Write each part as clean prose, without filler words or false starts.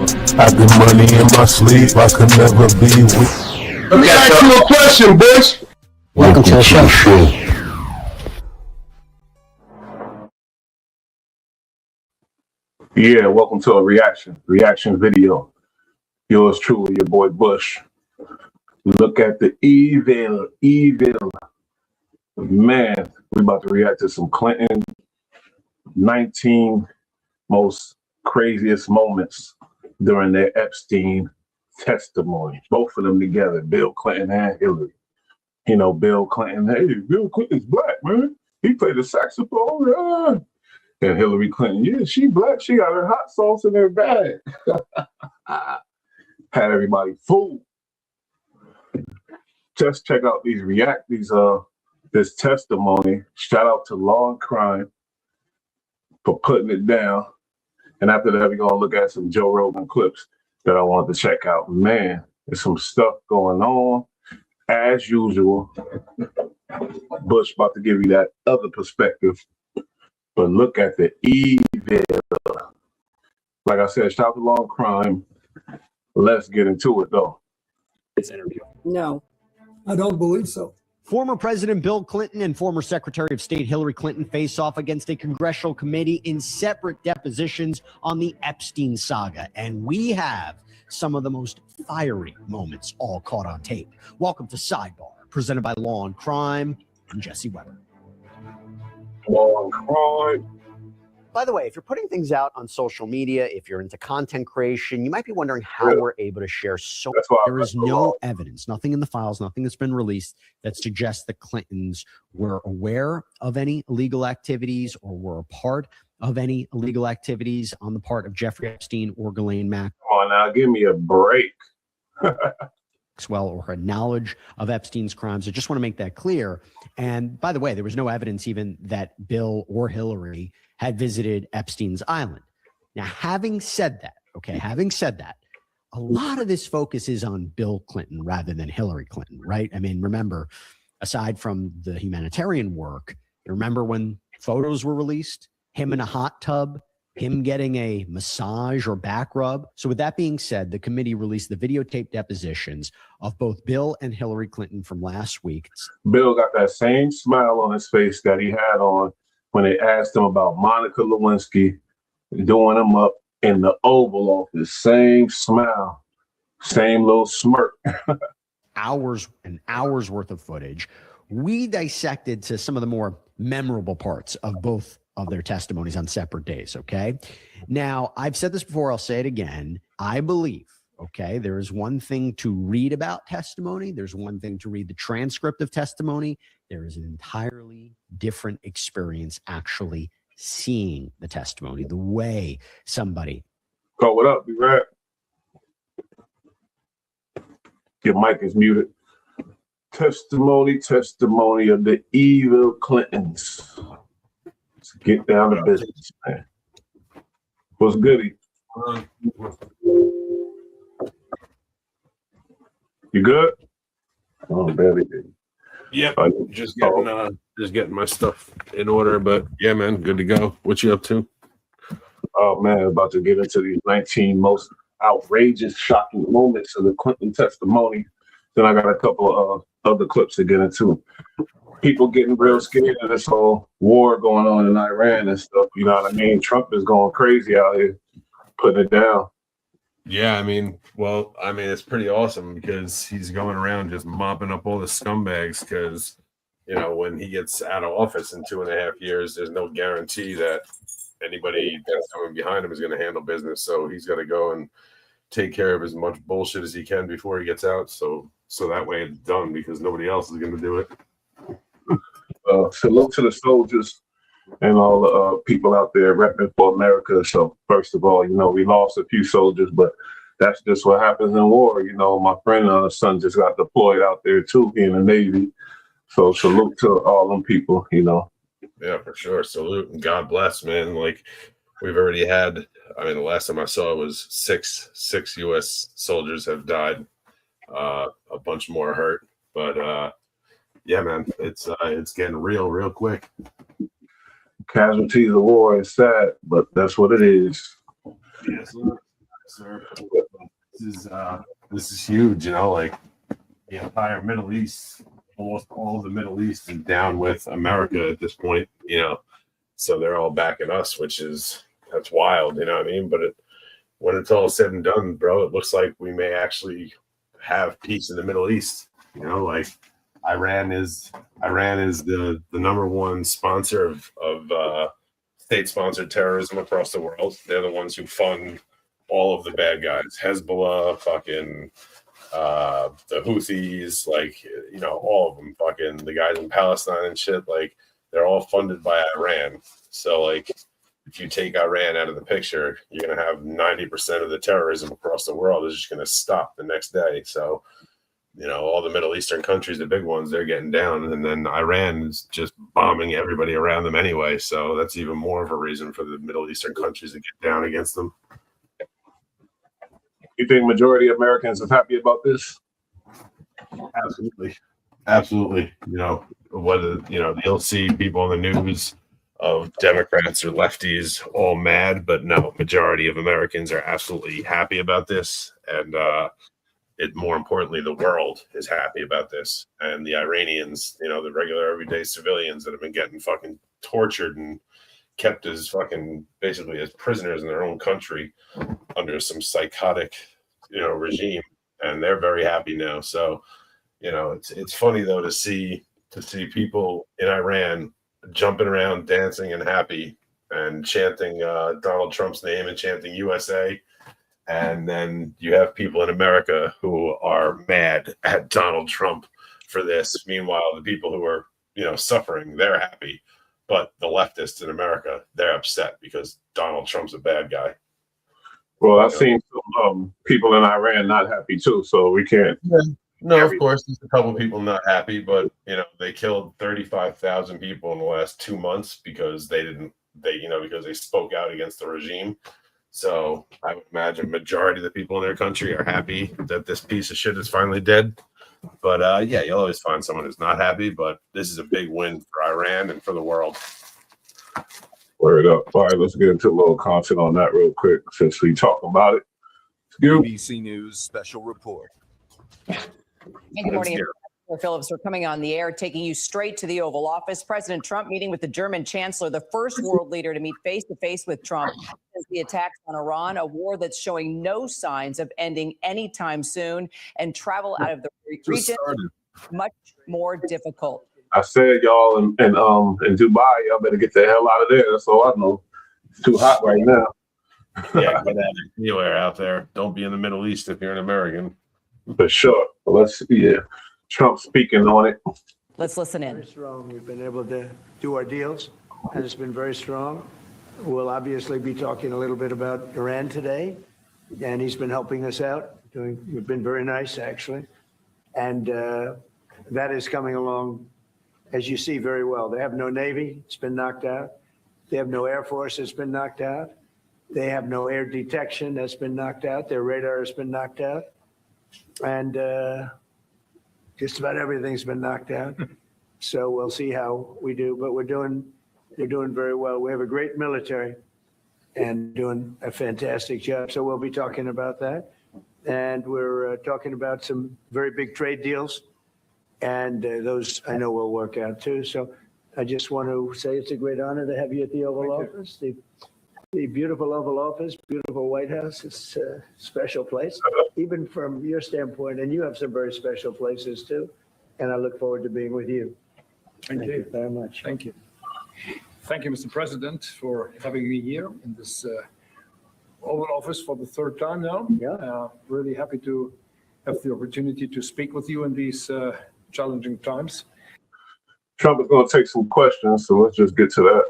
I get money in my sleep, I could never be weak. Let me ask you a question, boys. Welcome to the show. Yeah, welcome to a reaction video. Yours truly, your boy Bush. Look at the evil. Man, we about to react to some Clinton 19 most craziest moments during their Epstein testimony. Both of them together, Bill Clinton and Hillary. You know, Bill Clinton, hey, Bill Clinton's black, man. He played the saxophone. Yeah. And Hillary Clinton, yeah, she black. She got her hot sauce in her bag. Had everybody fooled. Just check out this testimony. Shout out to Law and Crime for putting it down. And after that, we're gonna look at some Joe Rogan clips that I wanted to check out. Man, there's some stuff going on as usual. Bush about to give you that other perspective. But look at the evil. Like I said, shout out to Law and Crime. Let's get into it, though. This interview. No. I don't believe so. Former President Bill Clinton and former Secretary of State Hillary Clinton face off against a congressional committee in separate depositions on the Epstein saga. And we have some of the most fiery moments all caught on tape. Welcome to Sidebar, presented by Law and Crime. I'm Jesse Weber. Law and Crime. By the way, if you're putting things out on social media, if you're into content creation, you might be wondering how we're able to share so much. There is no evidence, nothing in the files, nothing that's been released that suggests the Clintons were aware of any illegal activities or were a part of any illegal activities on the part of Jeffrey Epstein or Ghislaine Maxwell. Come on now, give me a break. Or her knowledge of Epstein's crimes. I just want to make that clear. And by the way, there was no evidence even that Bill or Hillary had visited Epstein's island. Now, having said that, a lot of this focus is on Bill Clinton rather than Hillary Clinton, right? I mean, remember, aside from the humanitarian work, remember when photos were released, him in a hot tub, him getting a massage or back rub. So with that being said, the committee released the videotape depositions of both Bill and Hillary Clinton from last week. Bill got that same smile on his face that he had on when they asked him about Monica Lewinsky doing him up in the Oval Office. Same smile, same little smirk. Hours and hours worth of footage. We dissected to some of the more memorable parts of both of their testimonies on separate days, okay? Now, I've said this before, I'll say it again. I believe, okay, there is one thing to read about testimony. There's one thing to read the transcript of testimony. There is an entirely different experience actually seeing the testimony, the way somebody. Oh, what up, B-Rap? Your mic is muted. Testimony of the evil Clintons. Let's get down to business, man. What's goody? You good? Oh, barely. Yep. Just getting my stuff in order, but yeah, man, good to go. What you up to? Oh man, about to get into these 19 most outrageous, shocking moments of the Clinton testimony. Then I got a couple of other clips to get into. People getting real scared of this whole war going on in Iran and stuff. You know what I mean? Trump is going crazy out here, putting it down. Yeah, I mean, it's pretty awesome because he's going around just mopping up all the scumbags because, you know, when he gets out of office in 2.5 years, there's no guarantee that anybody that's coming behind him is going to handle business. So he's got to go and take care of as much bullshit as he can before he gets out. So that way it's done because nobody else is going to do it. Salute to the soldiers and all the people out there repping for America. So first of all, you know, we lost a few soldiers, but that's just what happens in war. You know, my friend's son just got deployed out there too in the Navy. So salute to all them people, you know. Yeah, for sure. Salute and God bless, man. Like we've already had, the last time I saw it was six U.S. soldiers have died. A bunch more hurt, but yeah, man, it's getting real quick. Casualties of war is sad, but that's what it is. Yes. Sir, this is huge. You know, like the entire Middle East, almost all of the Middle East is down with America at this point. You know, so they're all backing us, that's wild. You know what I mean? But when it's all said and done, bro, it looks like we may actually have peace in the Middle East. You know, like Iran is the number one sponsor of state-sponsored terrorism across the world. They're the ones who fund all of the bad guys, Hezbollah, fucking the Houthis, like, you know, all of them, fucking the guys in Palestine and shit. Like, they're all funded by Iran. So, like, if you take Iran out of the picture, you're going to have 90% of the terrorism across the world is just going to stop the next day. So, you know, all the Middle Eastern countries, the big ones, they're getting down. And then Iran is just bombing everybody around them anyway. So that's even more of a reason for the Middle Eastern countries to get down against them. You think majority of Americans are happy about this? Absolutely. Absolutely. You know, whether, you know, you'll see people in the news of Democrats or lefties all mad, but no, majority of Americans are absolutely happy about this. And, more importantly, the world is happy about this. And the Iranians, you know, the regular everyday civilians that have been getting fucking tortured and kept as fucking basically as prisoners in their own country under some psychotic, you know, regime. And they're very happy now. So, you know, it's funny though to see people in Iran jumping around, dancing and happy and chanting Donald Trump's name and chanting USA. And then you have people in America who are mad at Donald Trump for this. Meanwhile, the people who are, you know, suffering, they're happy. But the leftists in America, they're upset because Donald Trump's a bad guy. Well, I've seen some people in Iran not happy too, so we can't. Yeah. No, of course, there's a couple of people not happy, but, you know, they killed 35,000 people in the last 2 months because because they spoke out against the regime. So I would imagine majority of the people in their country are happy that this piece of shit is finally dead. But yeah, you'll always find someone who's not happy. But this is a big win for Iran and for the world. Word up. All right, let's get into a little content on that real quick since we talk about it. BBC News special report. Good morning. Phillips, we're coming on the air, taking you straight to the Oval Office. President Trump meeting with the German chancellor, the first world leader to meet face-to-face with Trump since the attacks on Iran, a war that's showing no signs of ending anytime soon, and travel out of the region much more difficult. I said, y'all, in Dubai, y'all better get the hell out of there. That's all I know. It's too hot right now. Yeah, get out anywhere out there. Don't be in the Middle East if you're an American. For sure. Trump speaking on it. Let's listen in. Very strong. We've been able to do our deals, and it's been very strong. We'll obviously be talking a little bit about Iran today, and he's been helping us out. We've been very nice, actually. And that is coming along, as you see, very well. They have no Navy. It's been knocked out. They have no Air Force. It's been knocked out. They have no air detection. That's been knocked out. Their radar has been knocked out. And just about everything's been knocked out. So we'll see how we do, but we're doing very well. We have a great military and doing a fantastic job. So we'll be talking about that. And we're talking about some very big trade deals. And those I know will work out too. So I just want to say it's a great honor to have you at the Oval Office. The beautiful Oval Office, beautiful White House. It's a special place, even from your standpoint. And you have some very special places too. And I look forward to being with you. Thank you very much. Thank you. Thank you, Mr. President, for having me here in this Oval Office for the third time now. Yeah. Really happy to have the opportunity to speak with you in these challenging times. Trump is going to take some questions, so let's just get to that.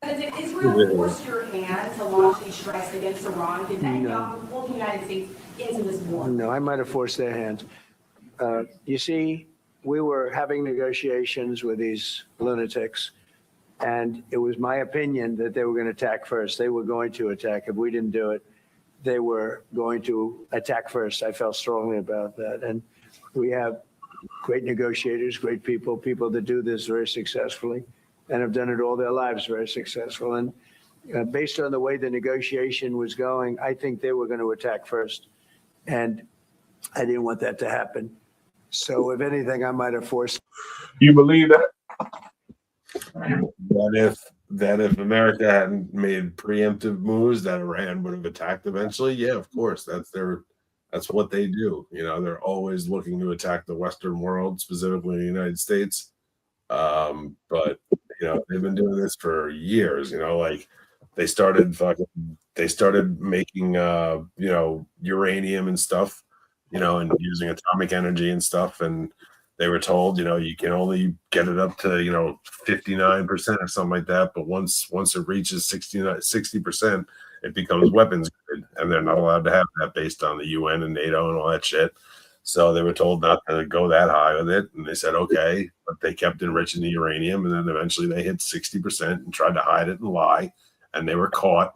Did Israel force your hand to launch these strikes against Iran? Did Netanyahu pull the United States into this war? No, I might have forced their hand. You see, we were having negotiations with these lunatics, and it was my opinion that they were going to attack first. They were going to attack. If we didn't do it, they were going to attack first. I felt strongly about that. And we have great negotiators, great people that do this very successfully and have done it all their lives very successful. And based on the way the negotiation was going, I think they were going to attack first. And I didn't want that to happen. So if anything, I might have forced. You believe that? That if America hadn't made preemptive moves, that Iran would have attacked eventually. Yeah, of course. That's what they do. You know, they're always looking to attack the Western world, specifically the United States. But you know, they've been doing this for years. You know, like they started making you know, uranium and stuff, you know, and using atomic energy and stuff, and they were told, you know, you can only get it up to, you know, 59% or something like that. But once it reaches 60%, it becomes weapons grade, and they're not allowed to have that based on the UN and NATO and all that shit. So they were told not to go that high with it, and they said okay, but they kept enriching the uranium, and then eventually they hit 60% and tried to hide it and lie, and they were caught.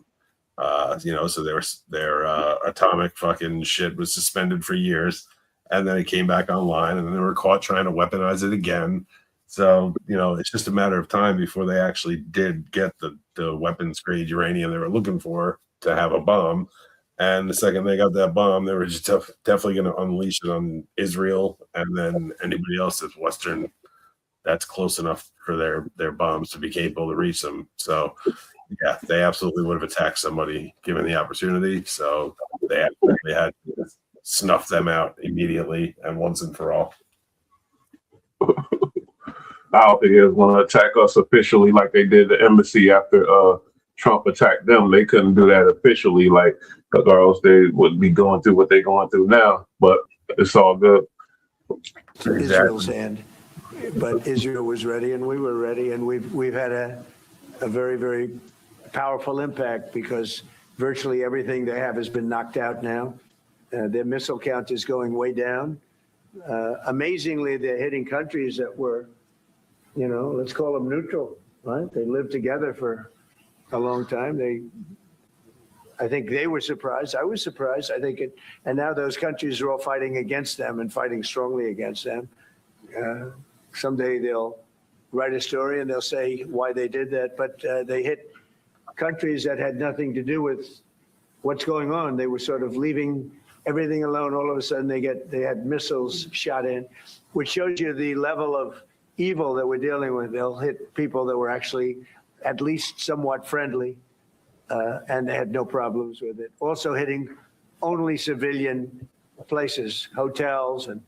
You know, so their atomic fucking shit was suspended for years. And then it came back online, and then they were caught trying to weaponize it again. So, you know, it's just a matter of time before they actually did get the weapons grade uranium they were looking for to have a bomb. And the second they got that bomb, they were just definitely going to unleash it on Israel and then anybody else that's Western that's close enough for their bombs to be capable to reach them. So, yeah, they absolutely would have attacked somebody given the opportunity. So they had to snuff them out immediately and once and for all. I don't think they was going to attack us officially like they did the embassy after Trump attacked them. They couldn't do that officially, like, because or else they would be going through what they're going through now. But it's all good. Israel's hand, but Israel was ready, and we were ready, and we've had a very, very powerful impact because virtually everything they have has been knocked out now. Their missile count is going way down. Amazingly, they're hitting countries that were, you know, let's call them neutral, right? They lived together for a long time. I think they were surprised. I was surprised. I think and now those countries are all fighting against them and fighting strongly against them. Someday they'll write a story and they'll say why they did that, but they hit countries that had nothing to do with what's going on. They were sort of leaving everything alone. All of a sudden they had missiles shot in, which shows you the level of evil that we're dealing with. They'll hit people that were actually at least somewhat friendly, and they had no problems with it. Also hitting only civilian places, hotels and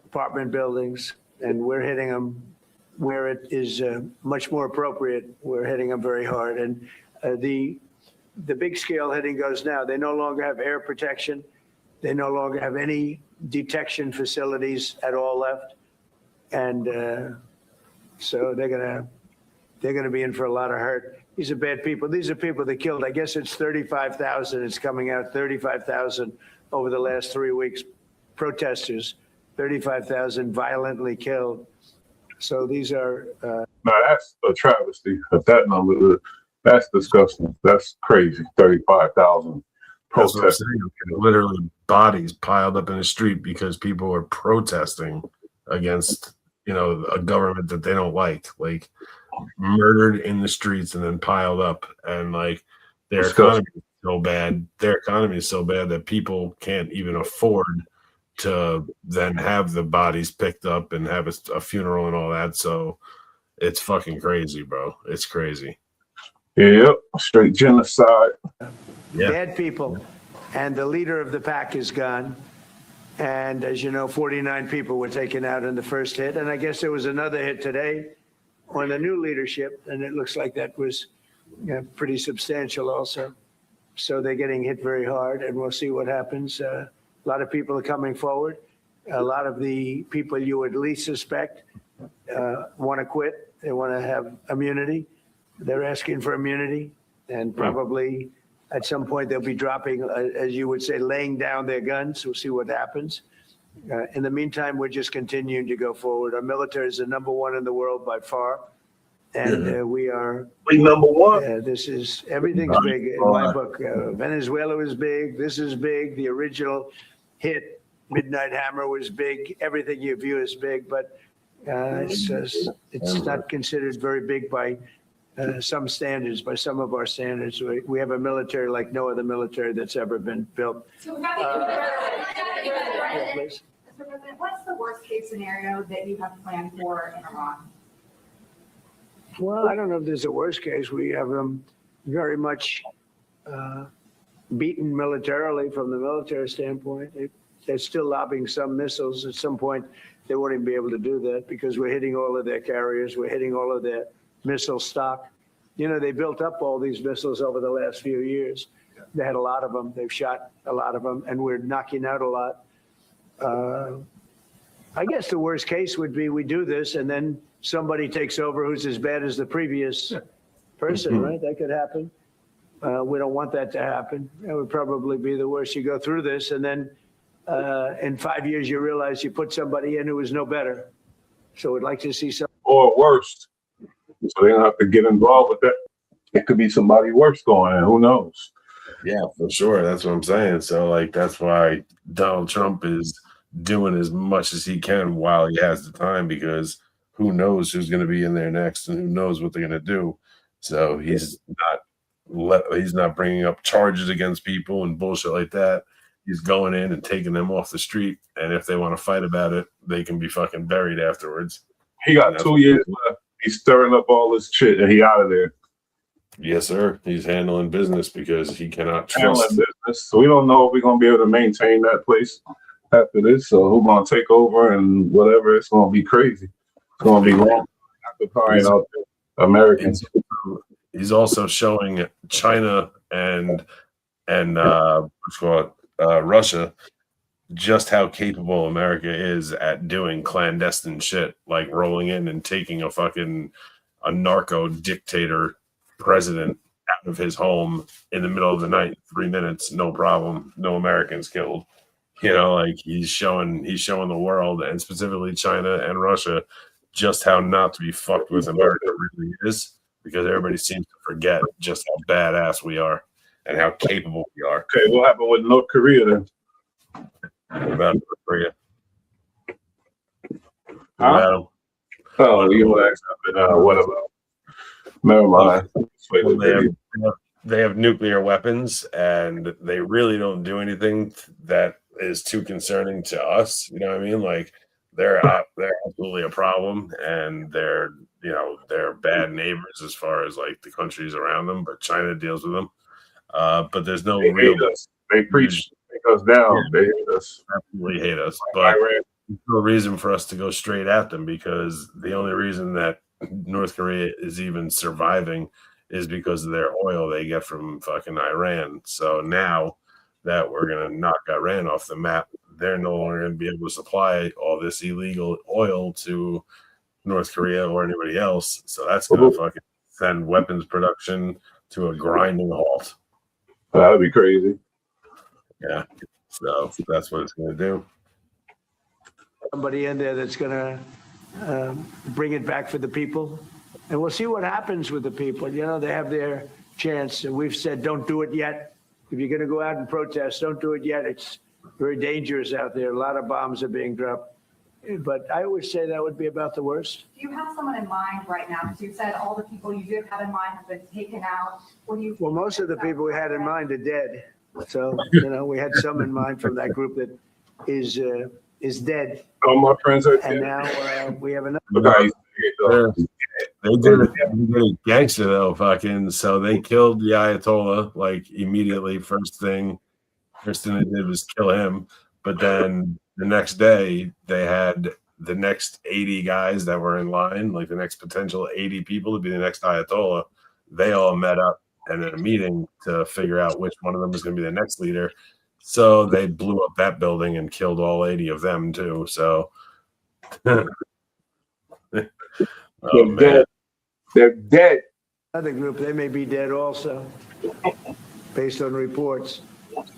apartment buildings, and we're hitting them where it is much more appropriate. We're hitting them very hard. And the big scale hitting goes now. They no longer have air protection. They no longer have any detection facilities at all left. And so they're gonna be in for a lot of hurt. These are bad people. These are people that killed. I guess it's 35,000. It's coming out 35,000 over the last 3 weeks. Protesters, 35,000 violently killed. So these are. Now that's a travesty. If that number, that's disgusting. That's crazy. 35,000 protesters. Literally bodies piled up in the street because people are protesting against, you know, a government that they don't like murdered in the streets and then piled up, and like their economy is so bad. Their economy is so bad that people can't even afford to then have the bodies picked up and have a funeral and all that. So it's fucking crazy, bro. It's crazy. Yep, straight genocide. Yeah. Bad people. And the leader of the pack is gone. And as you know, 49 people were taken out in the first hit. And I guess there was another hit today on the new leadership. And it looks like that was pretty substantial also. So they're getting hit very hard, and we'll see what happens. A lot of people are coming forward. A lot of the people you would least suspect want to quit. They want to have immunity. They're asking for immunity, and probably at some point they'll be dropping, as you would say, laying down their guns. We'll see what happens. In the meantime, we're just continuing to go forward. Our military is the number one in the world by far, and we are. We number one. Everything's big in my book. Venezuela was big. This is big. The original hit, Midnight Hammer, was big. Everything you view is big, but it's not considered very big by some standards, by some of our standards. We have a military like no other military that's ever been built. So, Yeah, please. Mr. President, what's the worst case scenario that you have planned for in Iran? Well, I don't know if there's a worst case. We have them very much beaten militarily from the military standpoint. They're still lobbing some missiles. At some point, they won't even be able to do that because we're hitting all of their carriers. We're hitting all of their missile stock. You know, they built up all these missiles over the last few years. They had a lot of them. They've shot a lot of them, and we're knocking out a lot. I guess the worst case would be we do this, and then somebody takes over who's as bad as the previous person, right? That could happen. We don't want that to happen. That would probably be the worst. You go through this, and then in 5 years, you realize you put somebody in who is no better. So we'd like to see some. Or worse. So they don't have to get involved with that. It could be somebody worse going in. Who knows? Yeah, for sure. That's what I'm saying. So, like, that's why Donald Trump is doing as much as he can while he has the time, because who knows who's going to be in there next and who knows what they're going to do. So he's not bringing up charges against people and bullshit like that. He's going in and taking them off the street. And if they want to fight about it, they can be fucking buried afterwards. He got 2 years left. He's stirring up all this shit and he out of there. Yes, sir. He's handling business because he cannot Handling trust. business. So we don't know if we're going to be able to maintain that place after this. So who's going to take over and whatever. It's going to be crazy. It's going to be long. Occupying out there, Americans. He's also showing China and what's called Russia just how capable America is at doing clandestine shit, like rolling in and taking a narco dictator president out of his home in the middle of the night, 3 minutes, no problem, no Americans killed. You know, like he's showing the world, and specifically China and Russia, just how not to be fucked with America really is, because everybody seems to forget just how badass we are and how capable we are. Okay, what happened with North Korea then? What about North Korea? Huh? Oh, you were asking, what about? Never mind. Well, they have nuclear weapons, and they really don't do anything that is too concerning to us. You know what I mean? Like they're absolutely a problem, and they're bad neighbors as far as like the countries around them. But China deals with them. But there's no real. They preach us down. Yeah, they hate us. Absolutely hate us. But there's no reason for us to go straight at them, because the only reason that North Korea is even surviving is because of their oil they get from fucking Iran. So now that we're going to knock Iran off the map, they're no longer going to be able to supply all this illegal oil to North Korea or anybody else. So that's going to fucking send weapons production to a grinding halt. That'd be crazy. Yeah. So that's what it's going to do. Somebody in there that's going to bring it back for the people. And we'll see what happens with the people. You know, they have their chance. And we've said, don't do it yet. If you're going to go out and protest, don't do it yet. It's very dangerous out there. A lot of bombs are being dropped. But I would say that would be about the worst. Do you have someone in mind right now? Because you said all the people you did have in mind have been taken out. What do you? Well, most of the people we had in mind are dead. So, you know, we had some in mind from that group that is dead. All my friends are And dead. now we have another. They did it gangster though, fucking. So they killed the Ayatollah like immediately. First thing they did was kill him. But then the next day they had the next 80 guys that were in line, like the next potential 80 people to be the next Ayatollah. They all met up and in a meeting to figure out which one of them was going to be the next leader. So they blew up that building and killed all 80 of them too. So. They're dead. They're dead. Other group, they may be dead also, based on reports.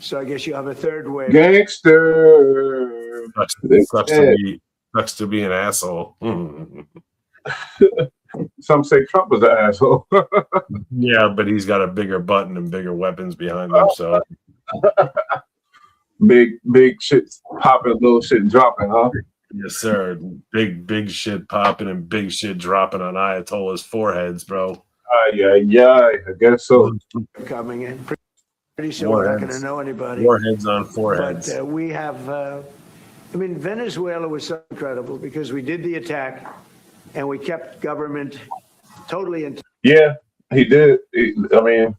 So I guess you have a third wave. Gangster. Sucks to be an asshole. Some say Trump was an asshole. Yeah, but he's got a bigger button and bigger weapons behind him. So big shit popping, little shit dropping, huh? yes, sir. Big shit popping and big shit dropping on Ayatollah's foreheads, bro. Yeah, I guess so. coming in. Pretty soon we're not going to know anybody. Warheads on foreheads. But we have, I mean, Venezuela was so incredible because we did the attack and we kept government totally in. Yeah, he did. I mean,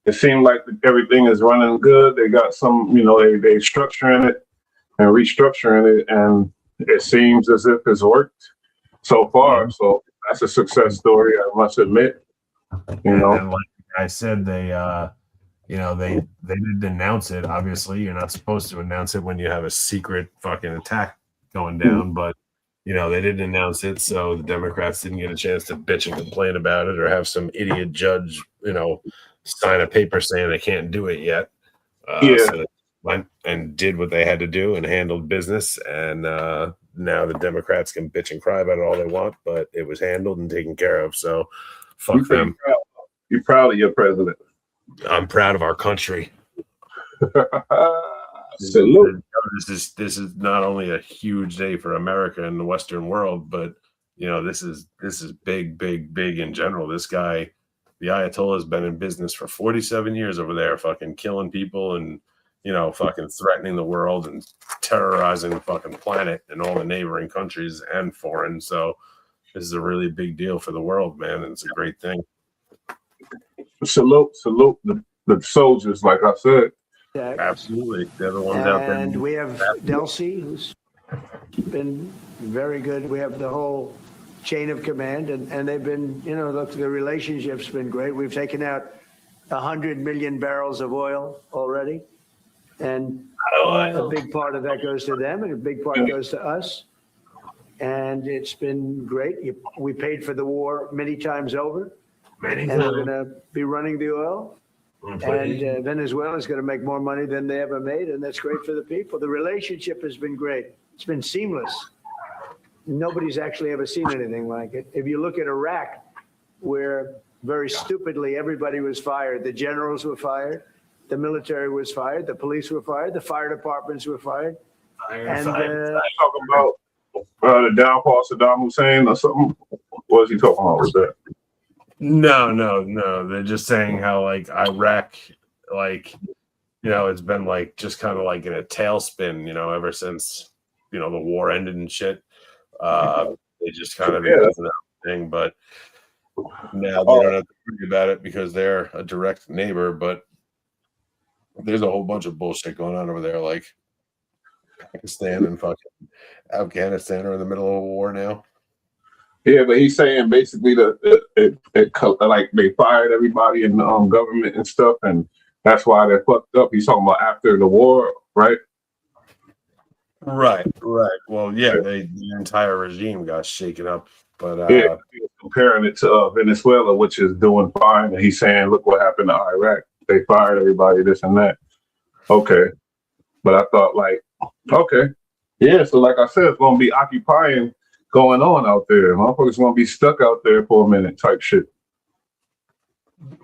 it seemed like everything is running good. They got some, you know, they structuring it and restructuring it, and it seems as if it's worked so far. So that's a success story, I must admit. You know, and like I said, they you know, they didn't announce it. Obviously, you're not supposed to announce it when you have a secret fucking attack going down, but you know, they didn't announce it, so the Democrats didn't get a chance to bitch and complain about it or have some idiot judge, you know, sign a paper saying they can't do it yet. So they went and did what they had to do and handled business, and now the Democrats can bitch and cry about it all they want, but it was handled and taken care of. So fuck them. You're proud of your president. I'm proud of our country. Salute. This is not only a huge day for America and the Western world, but you know, this is big in general. This guy, the Ayatollah, has been in business for 47 years over there, fucking killing people and, you know, fucking threatening the world and terrorizing the fucking planet and all the neighboring countries and foreign. So this is a really big deal for the world, man, and it's a great thing. Salute the soldiers, like I said. Absolutely. They're the ones out there. And we have Delcy, who's been very good. We have the whole chain of command, and they've been, you know, look, the relationship's been great. We've taken out 100 million barrels of oil already, and a big part of that goes to them, and a big part goes to us. And it's been great. We paid for the war many times over, and we're going to be running the oil. And Venezuela is going to make more money than they ever made, and that's great for the people. The relationship has been great. It's been seamless. Nobody's actually ever seen anything like it. If you look at Iraq, where very stupidly everybody was fired, the generals were fired, the military was fired, the police were fired, the fire departments were fired. And talking about the downfall of Saddam Hussein or something. What was he talking about with that? No. They're just saying how like Iraq, like, you know, it's been like just kind of like in a tailspin, you know, ever since, you know, the war ended and shit. They just kind of thing, but now they don't have to worry about it because they're a direct neighbor. But there's a whole bunch of bullshit going on over there, like Pakistan and fucking Afghanistan are in the middle of a war now. Yeah, but he's saying basically like they fired everybody in the government and stuff, and that's why they're fucked up. He's talking about after the war, right? Right. Well, yeah, the entire regime got shaken up, but yeah, comparing it to Venezuela, which is doing fine, and he's saying, "Look what happened to Iraq. They fired everybody, this and that." Okay, but I thought, like, okay, yeah. So, like I said, it's gonna be occupying going on out there. Motherfuckers gonna be stuck out there for a minute, type shit.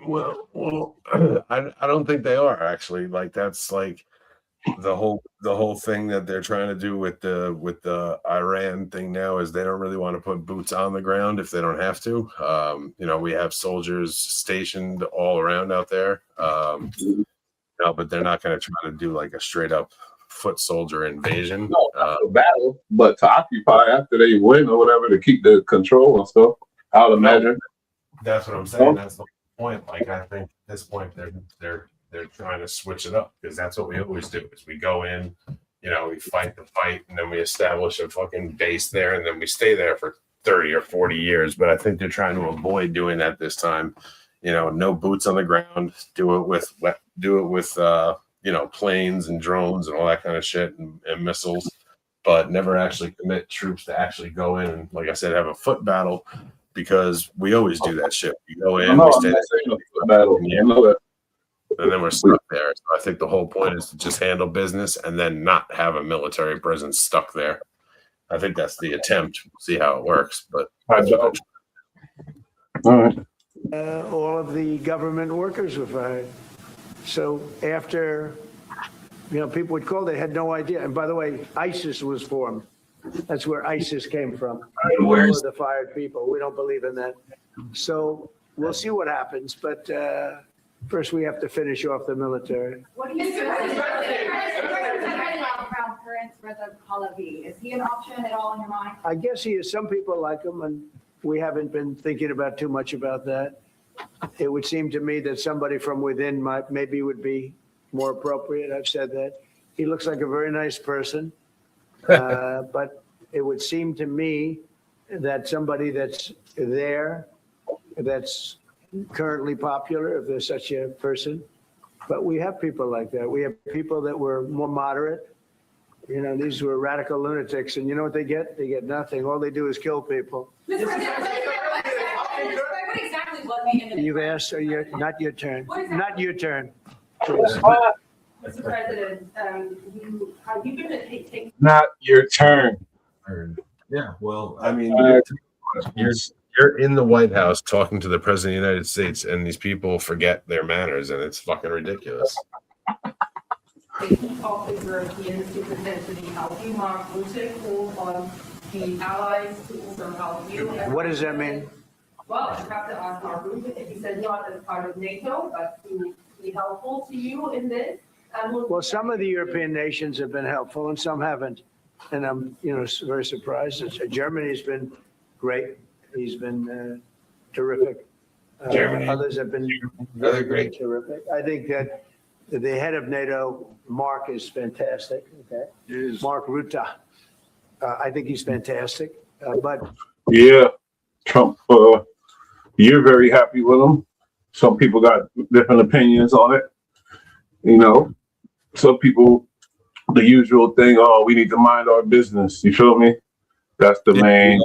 Well, I don't think they are actually. Like that's like the whole thing that they're trying to do with the Iran thing now is they don't really want to put boots on the ground if they don't have to. You know, we have soldiers stationed all around out there. No, but they're not going to try to do like a straight up foot soldier invasion. No, not to battle, but to occupy after they win or whatever, to keep the control and stuff. I would imagine. That's what I'm saying. That's the point. Like I think at this point they're trying to switch it up because that's what we always do. Is we go in, you know, we fight the fight, and then we establish a fucking base there, and then we stay there for 30 or 40 years. But I think they're trying to avoid doing that this time. You know, no boots on the ground. Do it with you know, planes and drones and all that kind of shit and missiles, but never actually commit troops to actually go in and, like I said, have a foot battle because we always do that shit. We go in, we stay there, and then we're stuck there. So I think the whole point is to just handle business and then not have a military presence stuck there. I think that's the attempt. We'll see how it works, but all right. All of the government workers were fired. So after, you know, people would call, they had no idea. And by the way, ISIS was formed. That's where ISIS came from. All of the fired people. We don't believe in that. So we'll see what happens, but first we have to finish off the military. What do you think about Crown Prince Reza Pahlavi? Is he an option at all in your mind? I guess he is. Some people like him, and we haven't been thinking about too much about that. It would seem to me that somebody from within maybe would be more appropriate. I've said that. He looks like a very nice person, but it would seem to me that somebody that's there, that's currently popular, if there's such a person. But we have people like that. We have people that were more moderate. You know, these were radical lunatics, and you know what they get? They get nothing. All they do is kill people. Mr. President, what exactly was the imminent? You've asked, not your turn. Not your turn. Mr. President, have you been to take? Not your turn. Yeah, well, I mean, you're in the White House talking to the President of the United States, and these people forget their manners, and it's fucking ridiculous. Of the Europeans to present to the help Mark Rutte call on the allies to also help you. What does that mean? Well, you have to ask Mark Rutte if he said not as part of NATO, but to be helpful to you in this. Well, some of the European nations have been helpful and some haven't. And I'm, very surprised. Germany's been great. He's been terrific. Germany. Others have been very, very terrific. I think that the head of NATO, Mark, is fantastic. Okay, Mark Rutte. I think he's fantastic. But Yeah, Trump. You're very happy with him. Some people got different opinions on it. You know, some people, the usual thing. Oh, we need to mind our business. You feel me? That's the main.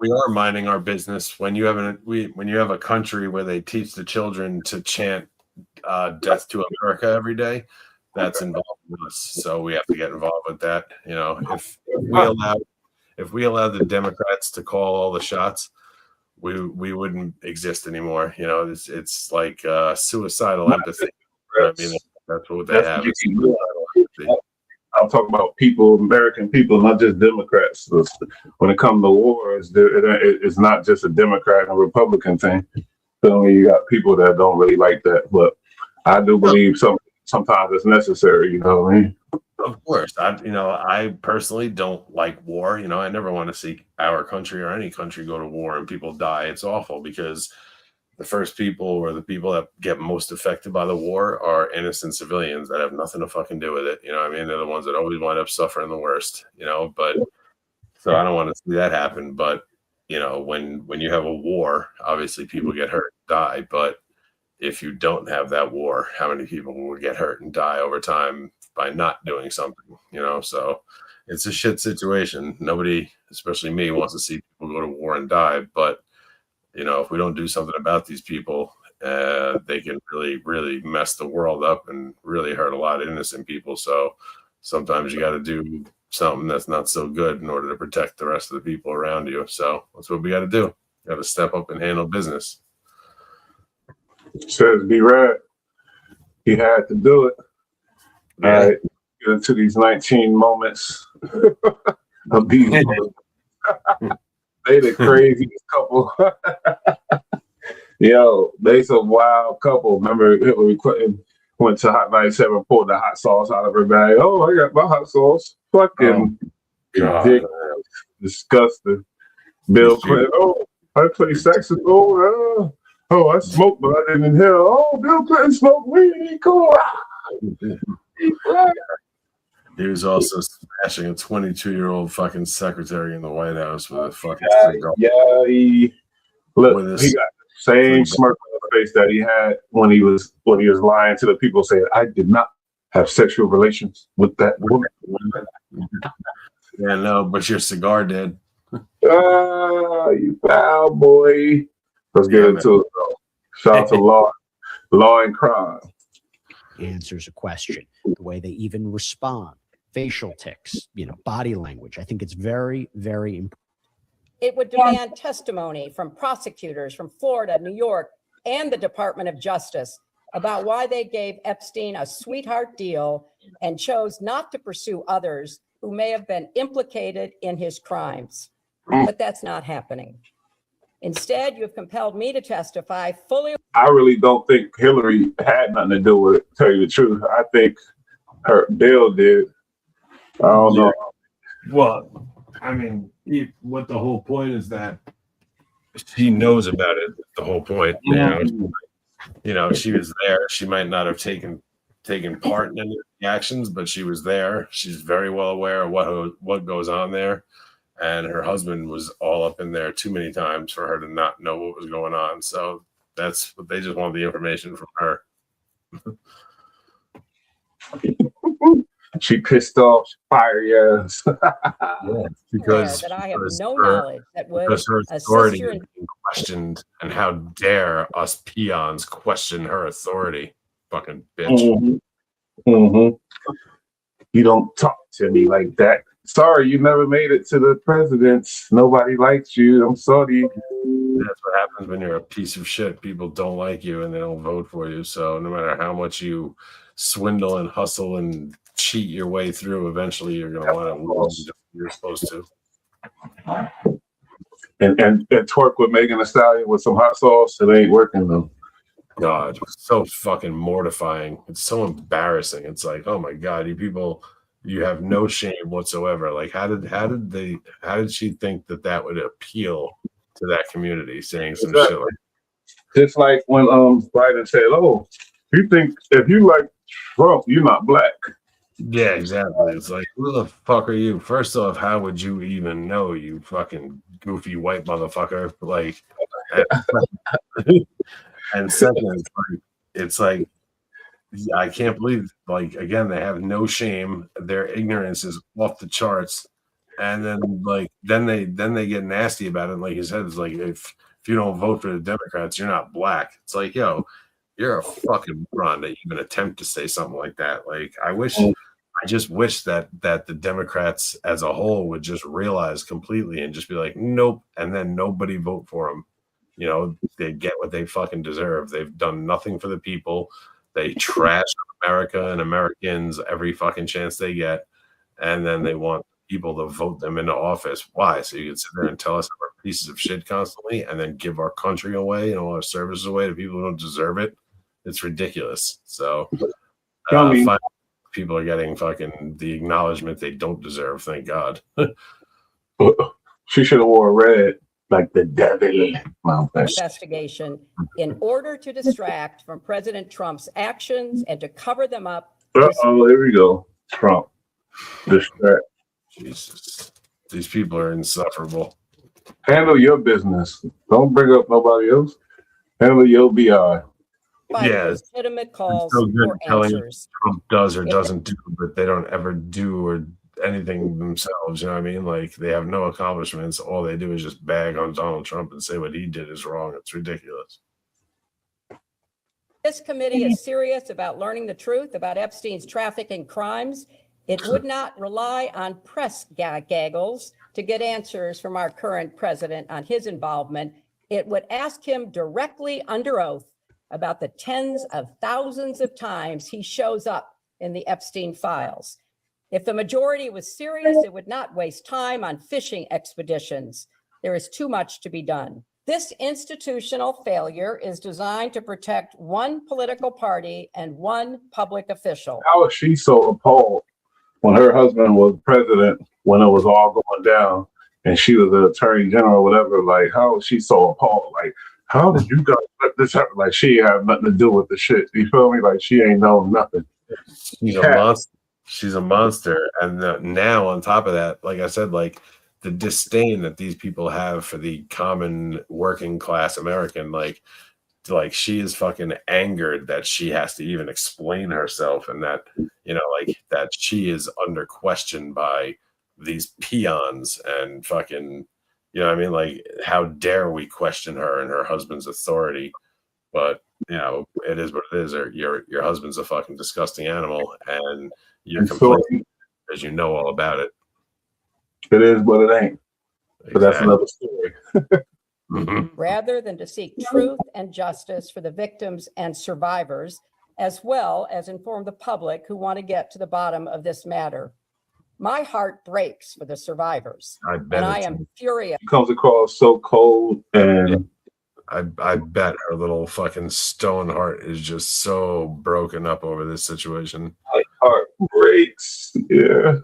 We are minding our business. When you have a country where they teach the children to chant "Death to America" every day, that's involving us. So we have to get involved with that. You know, if we allow the Democrats to call all the shots, we wouldn't exist anymore. You know, it's like suicidal empathy. I mean, that's what they have. I'm talking about people, American people, not just Democrats. When it comes to war, it's not just a Democrat and Republican thing. So you got people that don't really like that, but I do believe sometimes it's necessary. You know what I mean? Of course, I personally don't like war. You know, I never want to see our country or any country go to war and people die. It's awful because the first people or the people that get most affected by the war are innocent civilians that have nothing to fucking do with it. You know what I mean? They're the ones that always wind up suffering the worst, you know, but so I don't want to see that happen. But, you know, when you have a war, obviously people get hurt, die. But if you don't have that war, how many people will get hurt and die over time by not doing something, you know? So it's a shit situation. Nobody, especially me, wants to see people go to war and die. But you know, if we don't do something about these people, they can really, really mess the world up and really hurt a lot of innocent people. So sometimes you got to do something that's not so good in order to protect the rest of the people around you. So that's what we got to do. Got to step up and handle business. Says be right. He had to do it. All right, get into these 19 moments of these. They the craziest couple. Yo, they some wild couple. Remember Hillary Clinton went to Hot 97, pulled the hot sauce out of her bag. Oh, I got my hot sauce. Fucking ridiculous. Disgusting. Bill Clinton. Oh, I play saxophone. Oh, I smoked, but I didn't inhale. Oh, Bill Clinton smoked weed. Cool. He was also smashing a 22-year-old fucking secretary in the White House with a fucking cigar. Yeah, he got the same smirk on his face that he had when he was lying to the people, saying, "I did not have sexual relations with that woman." Yeah, no, but your cigar did. You foul boy. Let's get into it, though. Shout out to law and crime. Answers a question, the way they even respond, facial tics, body language. I think it's very, very important. It would demand testimony from prosecutors from Florida, New York, and the Department of Justice about why they gave Epstein a sweetheart deal and chose not to pursue others who may have been implicated in his crimes. But that's not happening. Instead, you have compelled me to testify fully. I really don't think Hillary had nothing to do with it, to tell you the truth. I think Bill did. I don't know. Well, I mean, what the whole point is that she knows about it. The whole point, you know, she was there. She might not have taken part in any of the actions, but she was there. She's very well aware of what goes on there. And her husband was all up in there too many times for her to not know what was going on. So that's what they just wanted the information from her. She pissed off, fiery ass. Because that I have no knowledge that would her assist authority your is being questioned, and how dare us peons question her authority? Fucking bitch. You don't talk to me like that. Sorry, you never made it to the presidents. Nobody likes you. I'm sorry. That's what happens when you're a piece of shit. People don't like you and they don't vote for you. So no matter how much you swindle and hustle and cheat your way through, eventually you're going to want to lose. You're supposed to. And twerk with Megan Thee Stallion with some hot sauce. It ain't working though. God, it's so fucking mortifying. It's so embarrassing. It's like, oh my God, you people, you have no shame whatsoever. Like, how did she think that would appeal to that community, saying some shit like just like when Biden said, "Oh, you think if you like Trump, you're not black." Yeah, exactly. It's like, who the fuck are you? First off, how would you even know, you fucking goofy white motherfucker? Like, and second, it's like I can't believe, like, again, they have no shame. Their ignorance is off the charts. And then they get nasty about it. Like you said, it's like, if you don't vote for the Democrats, you're not black. It's like, yo, you're a fucking moron to even attempt to say something like that. Like, I just wish that the Democrats as a whole would just realize completely and just be like, nope, and then nobody vote for them. You know, they get what they fucking deserve. They've done nothing for the people. They trash America and Americans every fucking chance they get, and then they want people to vote them into office. Why? So you can sit there and tell us we're pieces of shit constantly, and then give our country away and all our services away to people who don't deserve it. It's ridiculous. So people are getting fucking the acknowledgement they don't deserve. Thank God. She should have wore red like the devil. Investigation in order to distract from President Trump's actions and to cover them up. Oh, here we go. Trump. Distract. Jesus. These people are insufferable. Handle your business. Don't bring up nobody else. Handle your BI. Yeah, legitimate calls so good for telling answers. Trump does or doesn't do, but they don't ever do or anything themselves. You know what I mean? Like, they have no accomplishments. All they do is just bag on Donald Trump and say what he did is wrong. It's ridiculous. This committee is serious about learning the truth about Epstein's trafficking crimes. It would not rely on press gaggles to get answers from our current president on his involvement. It would ask him directly under oath about the tens of thousands of times he shows up in the Epstein files. If the majority was serious, it would not waste time on fishing expeditions. There is too much to be done. This institutional failure is designed to protect one political party and one public official. How is she so appalled when her husband was president, when it was all going down, and she was the attorney general or whatever? Like, how is she so appalled? Like, how did you guys let this happen? Like, she have nothing to do with the shit. You feel me? Like, she ain't know nothing. She's a monster. She's a monster. And now on top of that, like I said, like, the disdain that these people have for the common working class American, like she is fucking angered that she has to even explain herself, and that, you know, like, that she is under question by these peons and fucking, you know what I mean? Like, how dare we question her and her husband's authority? But, you know, it is what it is. Or your husband's a fucking disgusting animal, and you're complaining because you know all about it. It is, but it ain't. But that's another story. Rather than to seek truth and justice for the victims and survivors, as well as inform the public who want to get to the bottom of this matter. My heart breaks for the survivors, I bet and I it's- am furious. Comes across so cold, and I bet her little fucking stone heart is just so broken up over this situation. my heart breaks. Yeah.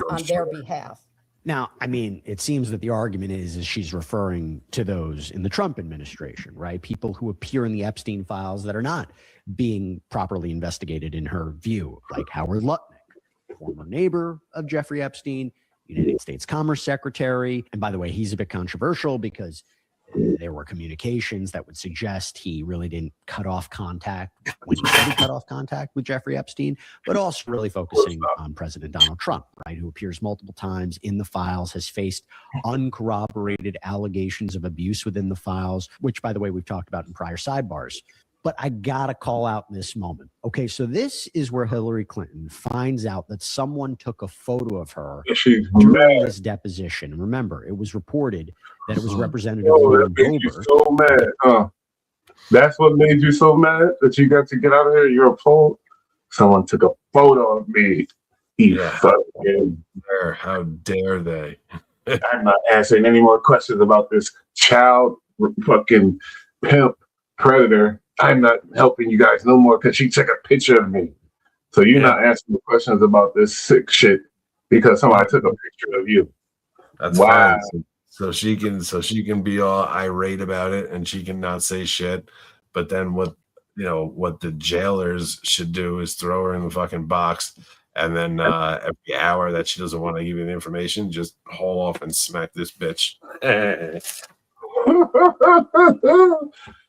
On their behalf. Now, I mean, it seems that the argument is she's referring to those in the Trump administration, right? People who appear in the Epstein files that are not being properly investigated in her view, like Howard Lutnick, former neighbor of Jeffrey Epstein, United States Commerce Secretary. And by the way, he's a bit controversial because there were communications that would suggest he really didn't cut off contact when he said he cut off contact with Jeffrey Epstein, but also really focusing on President Donald Trump, right, who appears multiple times in the files, has faced uncorroborated allegations of abuse within the files, which, by the way, we've talked about in prior sidebars. But I got to call out this moment. Okay, so this is where Hillary Clinton finds out that someone took a photo of her during this deposition. And remember, it was reported that it was Representative Lauren that made you Boebert. so mad, huh? That's what made you so mad that you got to get out of here. You're appalled. Someone took a photo of me. How dare they? I'm not answering any more questions about this child fucking pimp predator. I'm not helping you guys no more because she took a picture of me. So you're not answering the questions about this sick shit because somebody took a picture of you. That's fine. So she can be all irate about it and she can not say shit. But then what the jailers should do is throw her in the fucking box, and then every hour that she doesn't want to give you the information, just haul off and smack this bitch. That's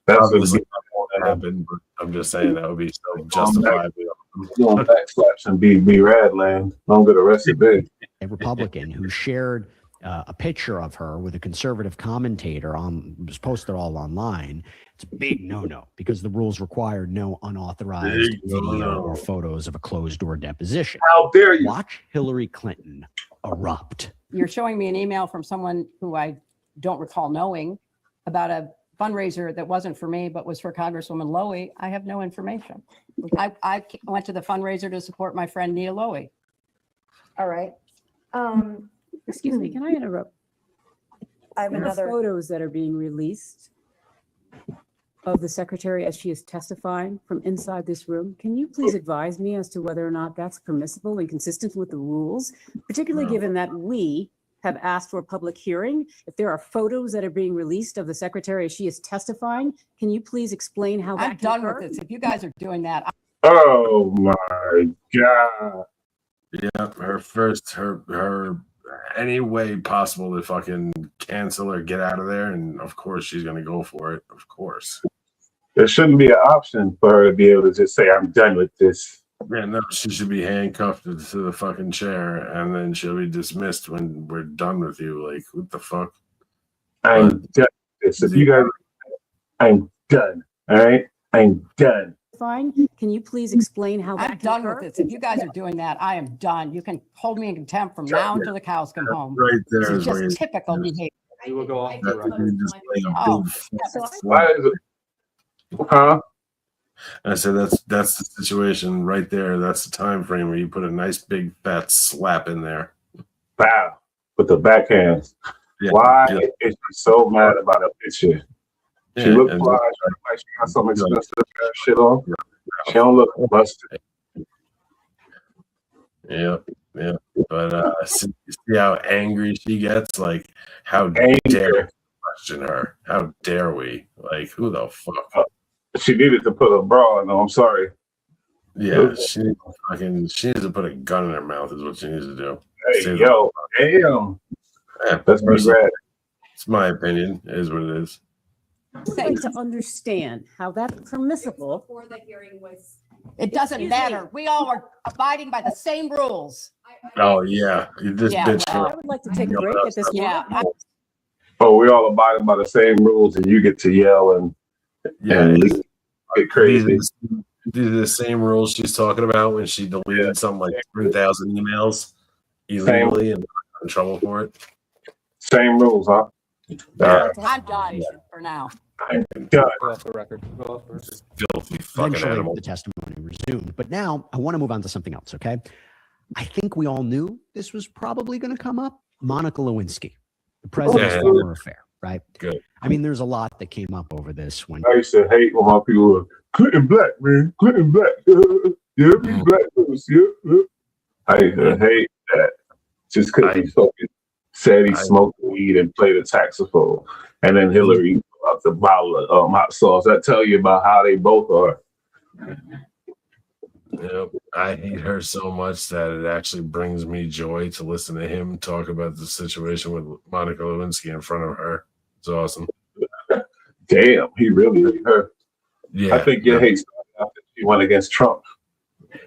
obviously not going to happen, but I'm just saying that would be so justified. Doing backslaps and be rad land. Don't get arrested big. A Republican who shared a picture of her with a conservative commentator was posted all online. It's a big no-no because the rules require no unauthorized video or photos of a closed-door deposition. How dare you? Watch Hillary Clinton erupt. You're showing me an email from someone who I don't recall knowing about a fundraiser that wasn't for me, but was for Congresswoman Lowy. I have no information. I went to the fundraiser to support my friend Nia Lowy. All right. Excuse me, can I interrupt? I have There are another. photos that are being released of the secretary as she is testifying from inside this room. Can you please advise me as to whether or not that's permissible and consistent with the rules, particularly given that we have asked for a public hearing? If there are photos that are being released of the secretary as she is testifying, can you please explain how that I'm can done occur? with this. If you guys are doing that, Oh my God. Yeah, her any way possible to fucking cancel or get out of there, and of course she's gonna go for it. Of course. There shouldn't be an option for her to be able to just say, I'm done with this. Yeah, no, she should be handcuffed to the fucking chair, and then she'll be dismissed when we're done with you. Like, what the fuck? I'm done with this. If you guys, I'm done. All right? I'm done. Fine. Can you please explain how that I'm can done occur? with this. If you guys are doing that, I am done. You can hold me in contempt from now until the cows come home. Right there This is is where just typical behavior. You will go off you're just playing a Oh, big Why is it? Huh? I said that's the situation right there. That's the time frame where you put a nice big fat slap in there. Wow. With the backhand. Yeah, Why yeah. is she so mad about a picture? She Yeah, looks and- fly. She looks like she got some expensive shit on. She don't look busted. Yeah. But see how angry she gets? Like, how Angry. dare we question her? How dare we? Like, who the fuck? She needed to put a bra on. I'm sorry. Yeah, she needs to put a gun in her mouth is what she needs to do. Hey, Say yo, damn. Yeah, Let's be personally, rad. it's my opinion. It is what it is. I'd like to understand how that's permissible. Before the hearing was. It doesn't Excuse me. matter. We all are abiding by the same rules. Oh yeah, this Yeah, bitch. well, I would like to take a break at this Yeah, moment. Oh, we all abiding by the same rules, and you get to yell and get crazy. These are the same rules she's talking about when she deleted something like 3,000 emails illegally and got in trouble for it. Same rules, huh? Yeah. I'm done for now. I'm done. Go off the record. Filthy fucking Eventually, animal. the testimony resumed. But now I want to move on to something else, okay? I think we all knew this was probably going to come up. Monica Lewinsky, the president's former affair, right? Good. I mean, there's a lot that came up over this when I used to hate when my people were Clinton Black, man. Clinton Black. Yeah, be black folks. Yeah. I used to hate that. Just because he fucking said he smoked weed and played a saxophone. And then Hillary out the bottle of hot sauce. That tell you about how they both are. Yep. I hate her so much that it actually brings me joy to listen to him talk about the situation with Monica Lewinsky in front of her. It's awesome. Damn, he really hate her. Yeah. I think your hate started after she went against Trump.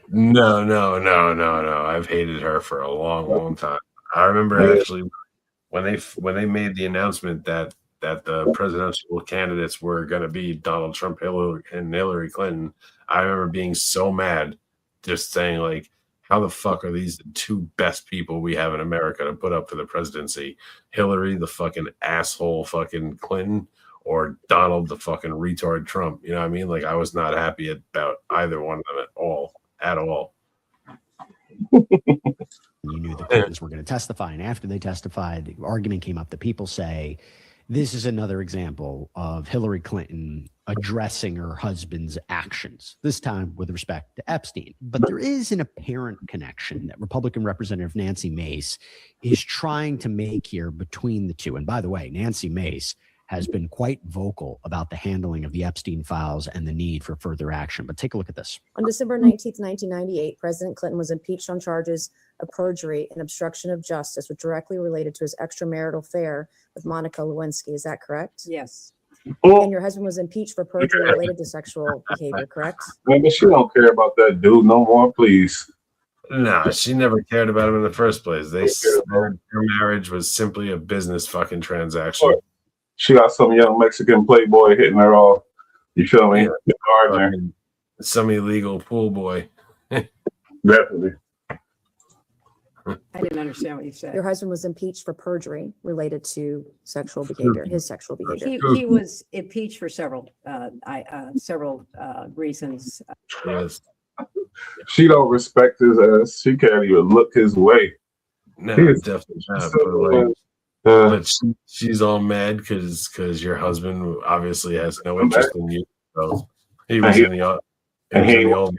No. I've hated her for a long time. I remember actually when they made the announcement that the presidential candidates were going to be Donald Trump, and Hillary Clinton. I remember being so mad, just saying like, how the fuck are these the two best people we have in America to put up for the presidency? Hillary, the fucking asshole fucking Clinton, or Donald, the fucking retard Trump. You know what I mean? Like, I was not happy about either one of them at all. you knew the Clintons were going to testify. And after they testified, the argument came up that people say, this is another example of Hillary Clinton addressing her husband's actions, this time with respect to Epstein. But there is an apparent connection that Republican Representative Nancy Mace is trying to make here between the two. And by the way, Nancy Mace has been quite vocal about the handling of the Epstein files and the need for further action. But take a look at this. On December 19th, 1998, President Clinton was impeached on charges of perjury and obstruction of justice, which directly related to his extramarital affair with Monica Lewinsky. Is that correct? Yes. And your husband was impeached for perjury related to sexual behavior, correct? Maybe she don't care about that dude no more, please. No, she never cared about him in the first place. Their marriage was simply a business fucking transaction. She got some young Mexican playboy hitting her off. You feel me? Yeah. Some illegal pool boy. Definitely. I didn't understand what you said. Your husband was impeached for perjury related to sexual behavior, his sexual behavior. He was impeached for several reasons. Yes. She don't respect his ass. She can't even look his way. No, definitely not. But she's all mad because your husband obviously has no interest in you. So he was in the old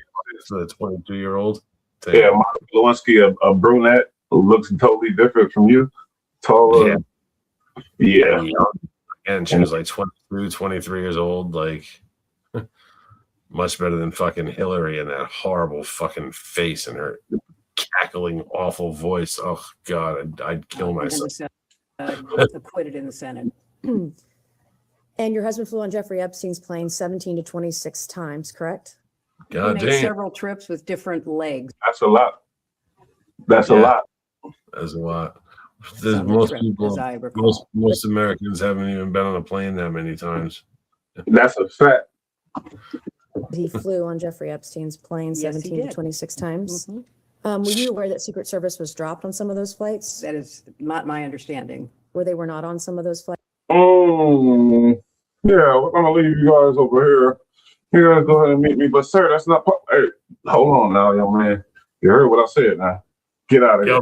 for the 22-year-old. Yeah, Monica Lewinsky, a brunette who looks totally different from you. Taller. Yeah. And she was like 22, 23 years old. Like, much better than fucking Hillary and that horrible fucking face and her cackling, awful voice. Oh, God, I'd kill myself. Acquitted in the Senate. And your husband flew on Jeffrey Epstein's plane 17 to 26 times, correct? God he made damn. several trips with different legs. That's a lot. That's a lot. That's a lot. Most people, most Americans haven't even been on a plane that many times. That's a fact. He flew on Jeffrey Epstein's plane 17 to 26 times. Were you aware that Secret Service was dropped on some of those flights? That is not my understanding. Where they were not on some of those flights? Yeah, we're going to leave you guys over here. You got to go ahead and meet me. But, sir, that's not... Hey, hold on now, young man. You heard what I said now. Get out of here.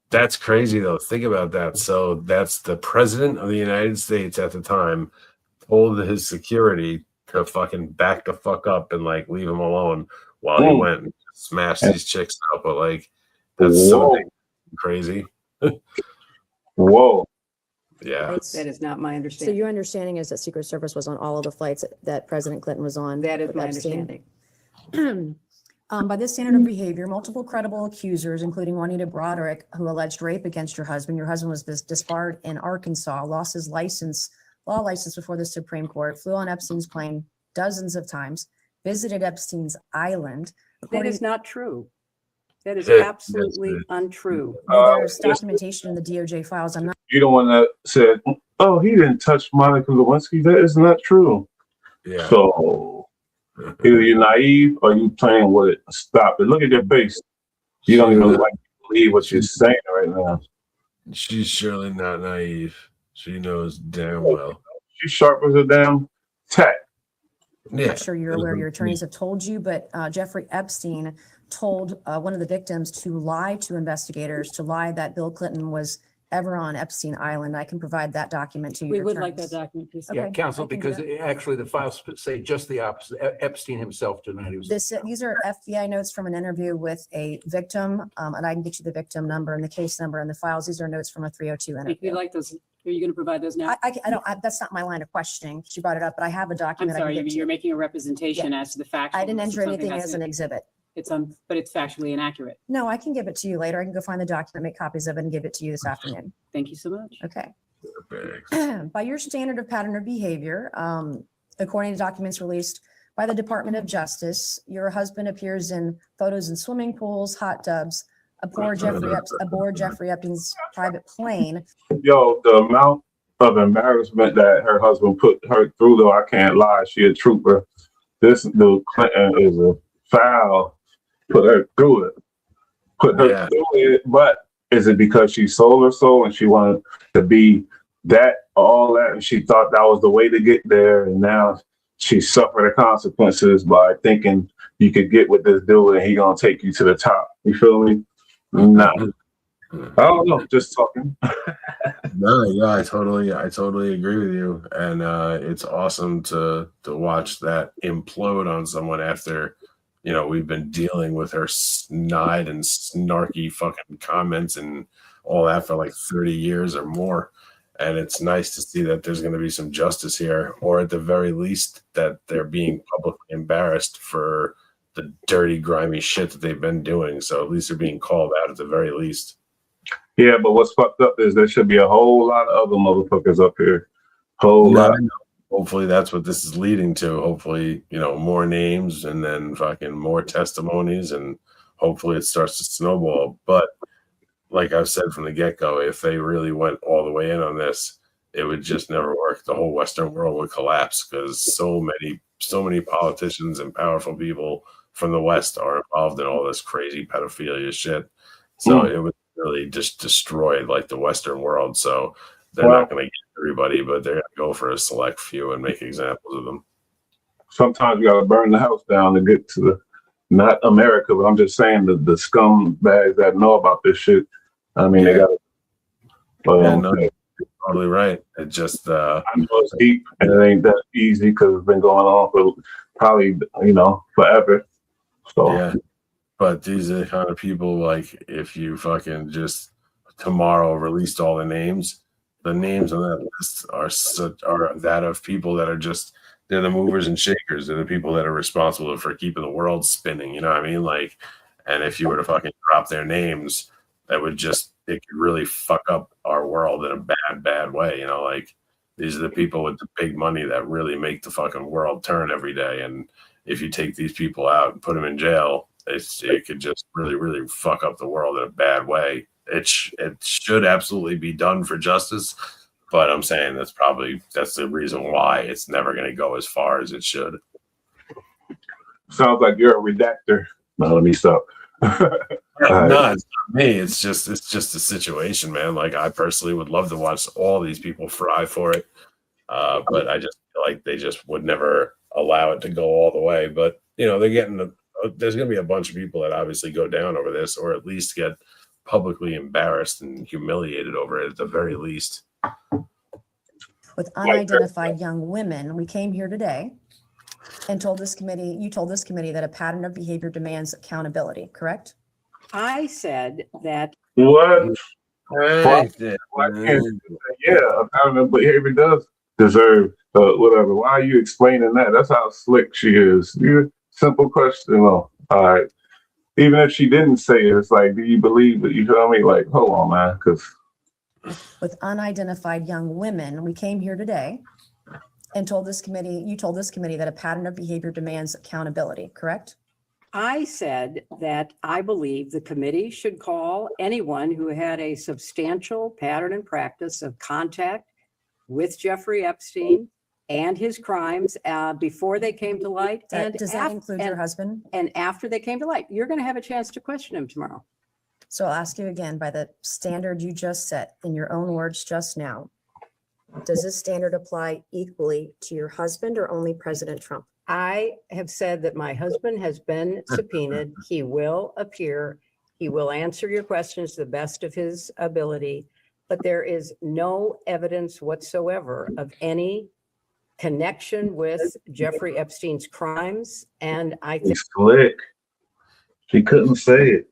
That's crazy, though. Think about that. So that's the president of the United States at the time told his security to fucking back the fuck up and, like, leave him alone while he went and smashed these chicks up. But, like, that's so crazy. Whoa. Yeah. That is not my So understanding. your understanding is that Secret Service was on all of the flights that President Clinton was on? That is with my Epstein? understanding. By this standard of behavior, multiple credible accusers, including Juanita Broderick, who alleged rape against your husband was disbarred in Arkansas, lost his law license before the Supreme Court, flew on Epstein's plane dozens of times, visited Epstein's island. That is not true. That is absolutely untrue. Well, there's documentation in the DOJ files. I'm not. You're the one that said, oh, he didn't touch Monica Lewinsky. That is not true. Yeah. So either you're naive or you playing with it. Stop it. Look at your face. You don't even like believe what you're saying right now. She's surely not naive. She knows damn well. She's sharp as a damn tack. I'm not sure you're aware, your attorneys have told you, but Jeffrey Epstein told one of the victims to lie to investigators, to lie that Bill Clinton was ever on Epstein Island. I can provide that document to you. We would like that document, please. Okay, Yeah, counsel, I can do because that. actually the files say just the opposite. Epstein himself denied he was. These are FBI notes from an interview with a victim, and I can get you the victim number and the case number and the files. These are notes from a 302 If interview. you'd like those, are you going to provide those now? That's not my line of questioning. She brought it up, but I have a I'm document. I can sorry, get to you're you. making a representation as to the facts. I didn't enter anything as an exhibit. But it's factually inaccurate. No, I can give it to you later. I can go find the document, make copies of it, and give it to you this afternoon. Thank you so much. Okay. By your standard of pattern of behavior, according to documents released by the Department of Justice, your husband appears in photos in swimming pools, hot tubs, aboard Jeffrey Epstein's private plane. Yo, the amount of embarrassment that her husband put her through, though, I can't lie. She a trooper. This dude Clinton is a foul. Put her through it. Through it. But is it because she sold her soul and she wanted to be all that, and she thought that was the way to get there, and now she suffered the consequences by thinking you could get with this dude and he gonna take you to the top. You feel me? Nah. I don't know. Just talking. No, yeah, I totally agree with you, and it's awesome to watch that implode on someone after, you know, we've been dealing with her snide and snarky fucking comments and all that for like 30 years or more. And it's nice to see that there's going to be some justice here, or at the very least that they're being publicly embarrassed for the dirty, grimy shit that they've been doing. So at least they're being called out at the very least. Yeah, but what's fucked up is there should be a whole lot of other motherfuckers up here. Whole lot. Hopefully that's what this is leading to. Hopefully, you know, more names and then fucking more testimonies, and hopefully it starts to snowball. But like I've said from the get-go, if they really went all the way in on this, it would just never work. The whole Western world would collapse because so many politicians and powerful people from the West are involved in all this crazy pedophilia shit. So it would really just destroy like the Western world. So they're not going to get everybody, but they're going to go for a select few and make examples of them. Sometimes you got to burn the house down to get to the, not America, but I'm just saying the scumbags that know about this shit. I mean, they got to. You're totally right. It just I know it's deep and it ain't that easy because it's been going on for probably, you know, forever. So yeah, but these are the kind of people, like, if you fucking just tomorrow released all the names on that list are that of people that are just, they're the movers and shakers. They're the people that are responsible for keeping the world spinning. You know what I mean? Like, and if you were to fucking drop their names, that would just, it could really fuck up our world in a bad way. You know, like, these are the people with the big money that really make the fucking world turn every day. And if you take these people out and put them in jail, it could just really fuck up the world in a bad way. It should absolutely be done for justice, but I'm saying that's the reason why it's never going to go as far as it should. Sounds like you're a redactor. No, let me stop. No, it's not me. It's just a situation, man. Like, I personally would love to watch all these people fry for it, but I just feel like they just would never allow it to go all the way. But you know, there's going to be a bunch of people that obviously go down over this, or at least get publicly embarrassed and humiliated over it at the very least. With unidentified young women, we came here today and told this committee that a pattern of behavior demands accountability, correct? I said that. What? Yeah, a pattern of behavior does deserve whatever. Why are you explaining that? That's how slick she is. Simple question. No. All right. Even if she didn't say it, it's like, do you believe it? You feel me? Like, hold on, man. Because with unidentified young women, we came here today and told this committee that a pattern of behavior demands accountability, correct? I said that I believe the committee should call anyone who had a substantial pattern and practice of contact with Jeffrey Epstein and his crimes before they came to light. Does that include your husband? And after they came to light, you're going to have a chance to question him tomorrow. So I'll ask you again, by the standard you just set in your own words just now, does this standard apply equally to your husband or only President Trump? I have said that my husband has been subpoenaed. He will appear. He will answer your questions to the best of his ability, but there is no evidence whatsoever of any connection with Jeffrey Epstein's crimes. And I think He's slick. She couldn't say it.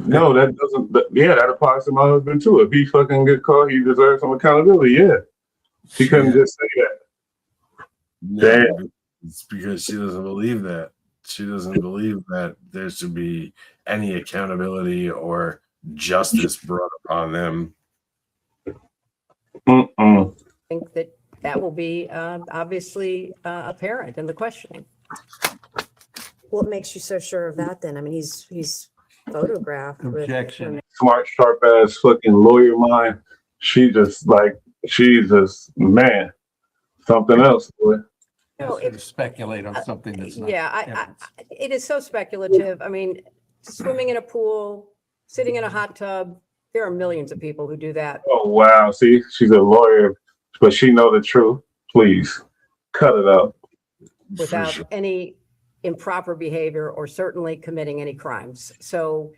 No, that doesn't. Yeah, that applies to my husband too. If he fucking get caught, he deserves some accountability. Yeah, she couldn't just say that. Yeah, Damn. it's because she doesn't believe that. She doesn't believe that there should be any accountability or justice brought upon them. Mm-mm. I think that will be obviously apparent in the questioning. What makes you so sure of that then? I mean, he's photographed with. Objection. Smart, sharp ass fucking lawyer mind. She's just man, something else. Boy. To speculate on something that's not. Yeah, it is so speculative. I mean, swimming in a pool, sitting in a hot tub, there are millions of people who do that. Oh wow! See, she's a lawyer, but she know the truth. Please, cut it out. Without any improper behavior or certainly committing any crimes. So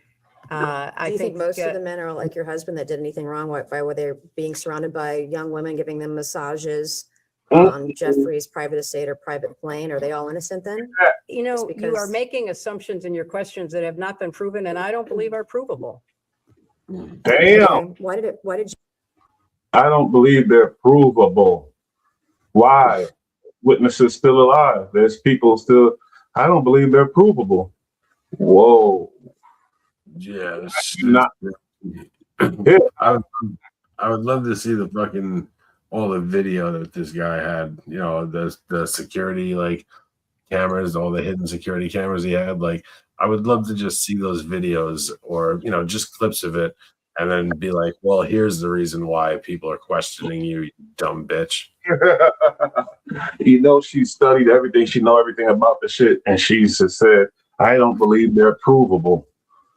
I Do you think most of the men. men are like your husband that did anything wrong? Why were they being surrounded by young women, giving them massages on Jeffrey's private estate or private plane? Are they all innocent then? You know, Just you because- are making assumptions in your questions that have not been proven and I don't believe are provable. Damn! Okay. Why did you? I don't believe they're provable. Why? Witnesses still alive. There's people still. I don't believe they're provable. Whoa. Yeah, Not. I would love to see all the video that this guy had. You know, the security cameras, all the hidden security cameras he had. I would love to just see those videos or just clips of it, and then be like, well, here's the reason why people are questioning you, you dumb bitch. She studied everything. She know everything about the shit, and she just said, "I don't believe they're provable."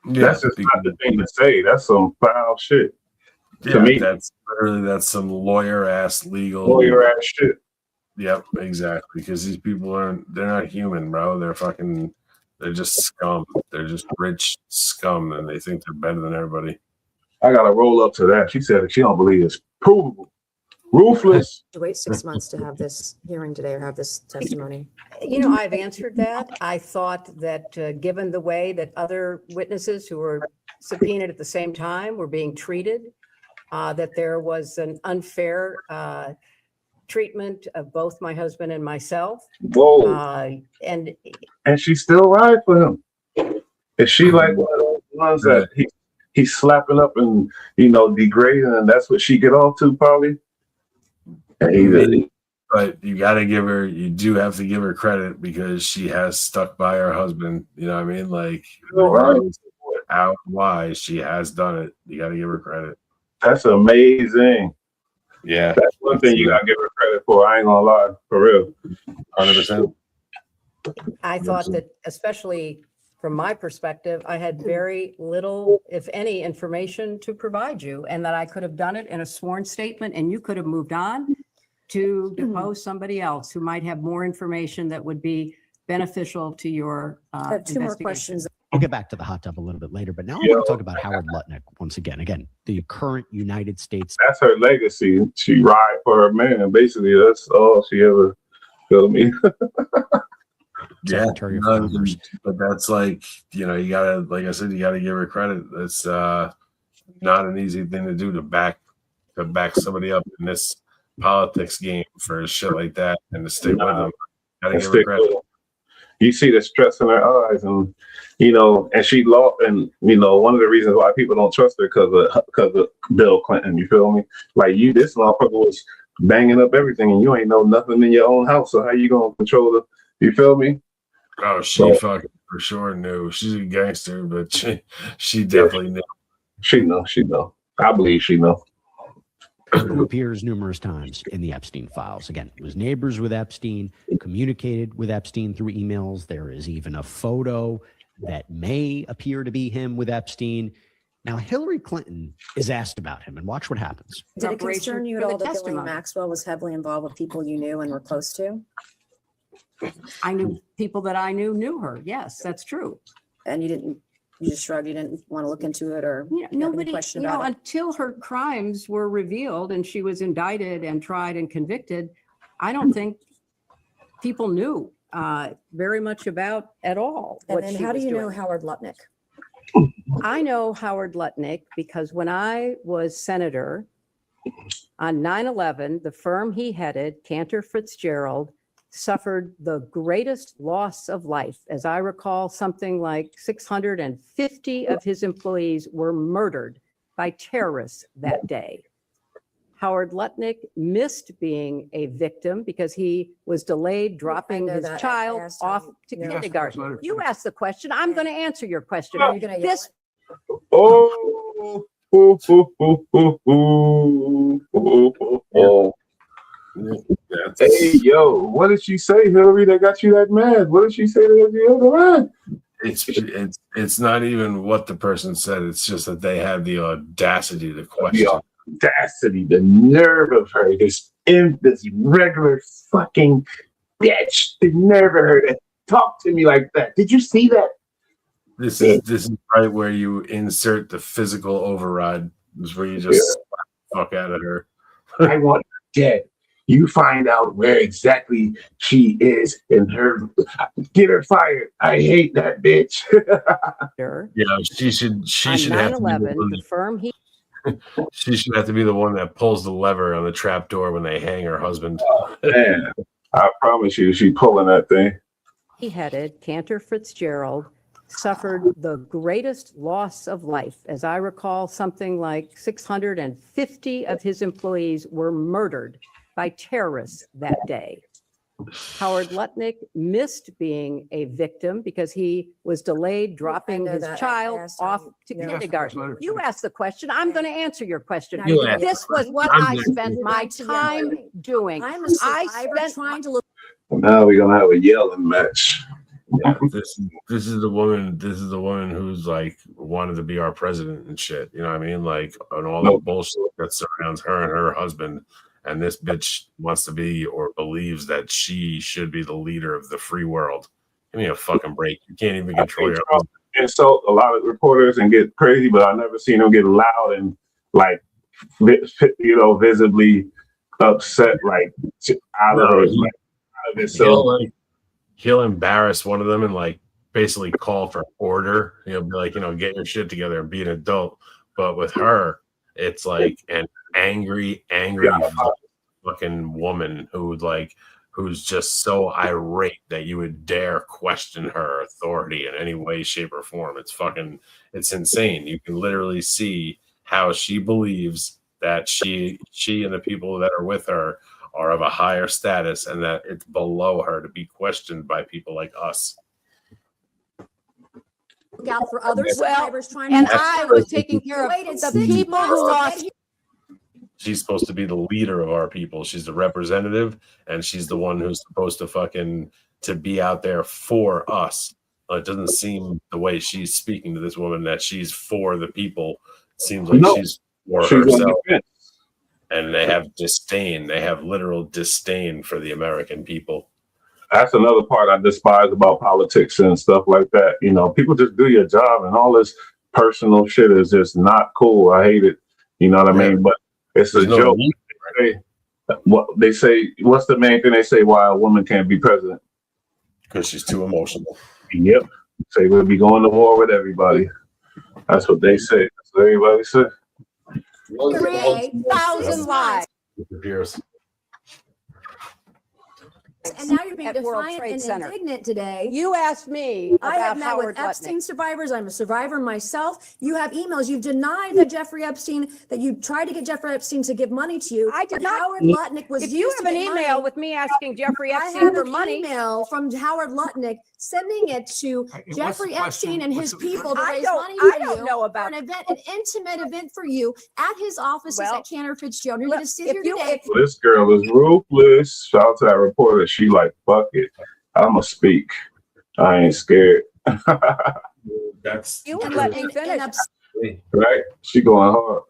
Yeah, that's just not the thing to say. That's some foul shit. To me, that's some lawyer ass shit. Yep, exactly. Because these people they're not human, bro. They're just scum. They're just rich scum, and they think they're better than everybody. I gotta roll up to that. She said she don't believe it's provable. Ruthless. To wait 6 months to have this hearing today or have this testimony? I've answered that. I thought that given the way that other witnesses who were subpoenaed at the same time were being treated, that there was an unfair treatment of both my husband and myself. Whoa. And she's still right for him. Is she like one of those ones that he's slapping up and degrading, and that's what she get off to probably? But you do have to give her credit because she has stuck by her husband. You know what I mean? Regardless of how, why she has done it, you got to give her credit. That's amazing. Yeah. That's one thing you got to give her credit for. I ain't gonna lie, for real. 100%. I thought that, especially from my perspective, I had very little, if any, information to provide you, and that I could have done it in a sworn statement, and you could have moved on to depose somebody else who might have more information that would be beneficial to your I have two more questions. I'll get back to the hot tub a little bit later, but now I want to talk about Howard Lutnick once again. Again, the current United States. That's her legacy. She ride for her man. Basically, that's all she ever. Feel me? Secretary of Commerce. But that's you gotta, like I said, you gotta give her credit. It's not an easy thing to do to back somebody up in this politics game for shit like that and to stick with them. Gotta give her credit. You see the stress in her eyes, and and she lost. And one of the reasons why people don't trust her because of Bill Clinton. You feel me? This motherfucker was banging up everything, and you ain't know nothing in your own house. So how you gonna control the? You feel me? Oh, she fucking for sure knew. She's a gangster, but she definitely knew. She know. I believe she know. Who appears numerous times in the Epstein files. Again, was neighbors with Epstein, communicated with Epstein through emails. There is even a photo that may appear to be him with Epstein. Now, Hillary Clinton is asked about him, and watch what happens. Did it concern you at all that Ghislaine Maxwell was heavily involved with people you knew and were close to? I knew people that I knew her. Yes, that's true. And you just shrugged, you didn't want to look into it or Yeah, have any nobody, question you know, about it? until her crimes were revealed and she was indicted and tried and convicted, I don't think people knew very much about at all. And what then she how do was you know doing. Howard Lutnick? I know Howard Lutnick because when I was senator on 9/11, the firm he headed, Cantor Fitzgerald, suffered the greatest loss of life. As I recall, something like 650 of his employees were murdered by terrorists that day. Howard Lutnick missed being a victim because he was delayed dropping know his that. I child asked off him, to yeah. kindergarten. You asked the question. I'm going to answer your question. Are you gonna yell This Oh. Hey, yo, what did she say, Hillary, that got you that mad? What did she say to the other man? It's not even what the person said. It's just that they had the audacity to question. The audacity, the nerve of her, this regular fucking bitch, the nerve of her to talk to me like that. Did you see that? This is right where you insert the physical override. This is where you just slap the fuck out of her. I want her dead. You find out where exactly she is and get her fired. I hate that bitch. Yeah, she should have to be the 9/11, the firm he she should have to be the one that pulls the lever on the trap door when they hang her husband. Oh, man, I promise you, she's pulling that thing. he headed, Cantor Fitzgerald, suffered the greatest loss of life. As I recall, something like 650 of his employees were murdered by terrorists that day. Howard Lutnick missed being a victim because he was delayed dropping know his that. I child asked off him, to yeah. kindergarten. You asked the question. I'm going to answer your question. Now you asked This was what I spent my time doing. I'm a I survivor spent trying to look. Now we're gonna have a yelling match. Yeah, this is the woman. This is the woman who's like wanted to be our president and shit. You know what I mean? Like, and all the bullshit that surrounds her and her husband. And this bitch wants to be or believes that she should be the leader of the free world. Give me a fucking break. You can't even control your husband. Insult a lot of reporters and get crazy, but I've never seen them get loud and like, visibly upset, like out of it. So He'll embarrass one of them and like basically call for order. He'll be like, get your shit together and be an adult. But with her, it's like an angry fucking woman who's just so irate that you would dare question her authority in any way, shape, or form. It's insane. You can literally see how she believes that she and the people that are with her are of a higher status and that it's below her to be questioned by people like us. Look out for other survivors trying and to. I was taking care of the people who lost. She's supposed to be the leader of our people. She's the representative, and she's the one who's supposed to be out there for us. It doesn't seem the way she's speaking to this woman that she's for the people. It seems like she's for herself. And they have disdain. They have literal disdain for the American people. That's another part I despise about politics and stuff like that. People just do your job, and all this personal shit is just not cool. I hate it. You know what I mean? But it's a joke. They say, what's the main thing they say why a woman can't be president? Because she's too emotional. Yep. Say we'll be going to war with everybody. That's what they say. That's what everybody says. 3,000 lives. Disappears. And now you're being At World defiant Trade and Center. indignant today. You asked me I have about met Howard with Lutnick. Epstein survivors. I'm a survivor myself. You have emails. You've denied that Jeffrey Epstein, that you tried to get Jeffrey Epstein to give money to you. I did not. Howard Lutnick was If you used have to an get email money. with me asking Jeffrey I Epstein have for an money, email from Howard Lutnick sending it to Jeffrey Epstein and his people to I raise don't- money I for don't you know for about- an event, an intimate event for you at his offices Well, at Cantor Fitzgerald. You're going to sit if here you- today. This girl is ruthless. Shout out to that reporter. She like, fuck it. I'ma speak. I ain't scared. That's you would let me finish. Right? She going hard.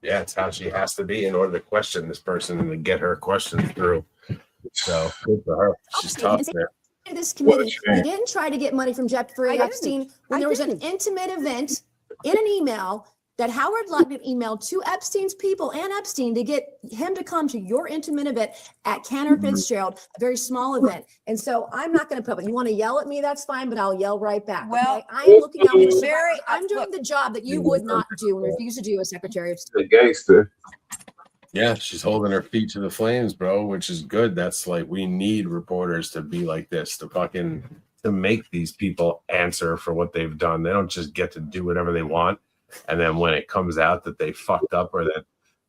Yeah, it's how she has to be in order to question this person and to get her questions through. So good for her. She's tough, man. This What a committee, shame. you didn't try to get money from Jeffrey Epstein when there was an intimate event in an email that Howard Lutnick emailed to Epstein's people and Epstein to get him to come to your intimate event at Cantor Fitzgerald, a very small event. And so I'm not going to put it. You want to yell at me? That's fine, but I'll yell right back. Well, okay? I am looking out for the very- survivors. I'm doing the job that you would not do and refuse to do as Secretary of State. The gangster. Yeah, she's holding her feet to the flames, bro, which is good. That's like, we need reporters to be like this, to make these people answer for what they've done. They don't just get to do whatever they want. And then when it comes out that they fucked up or that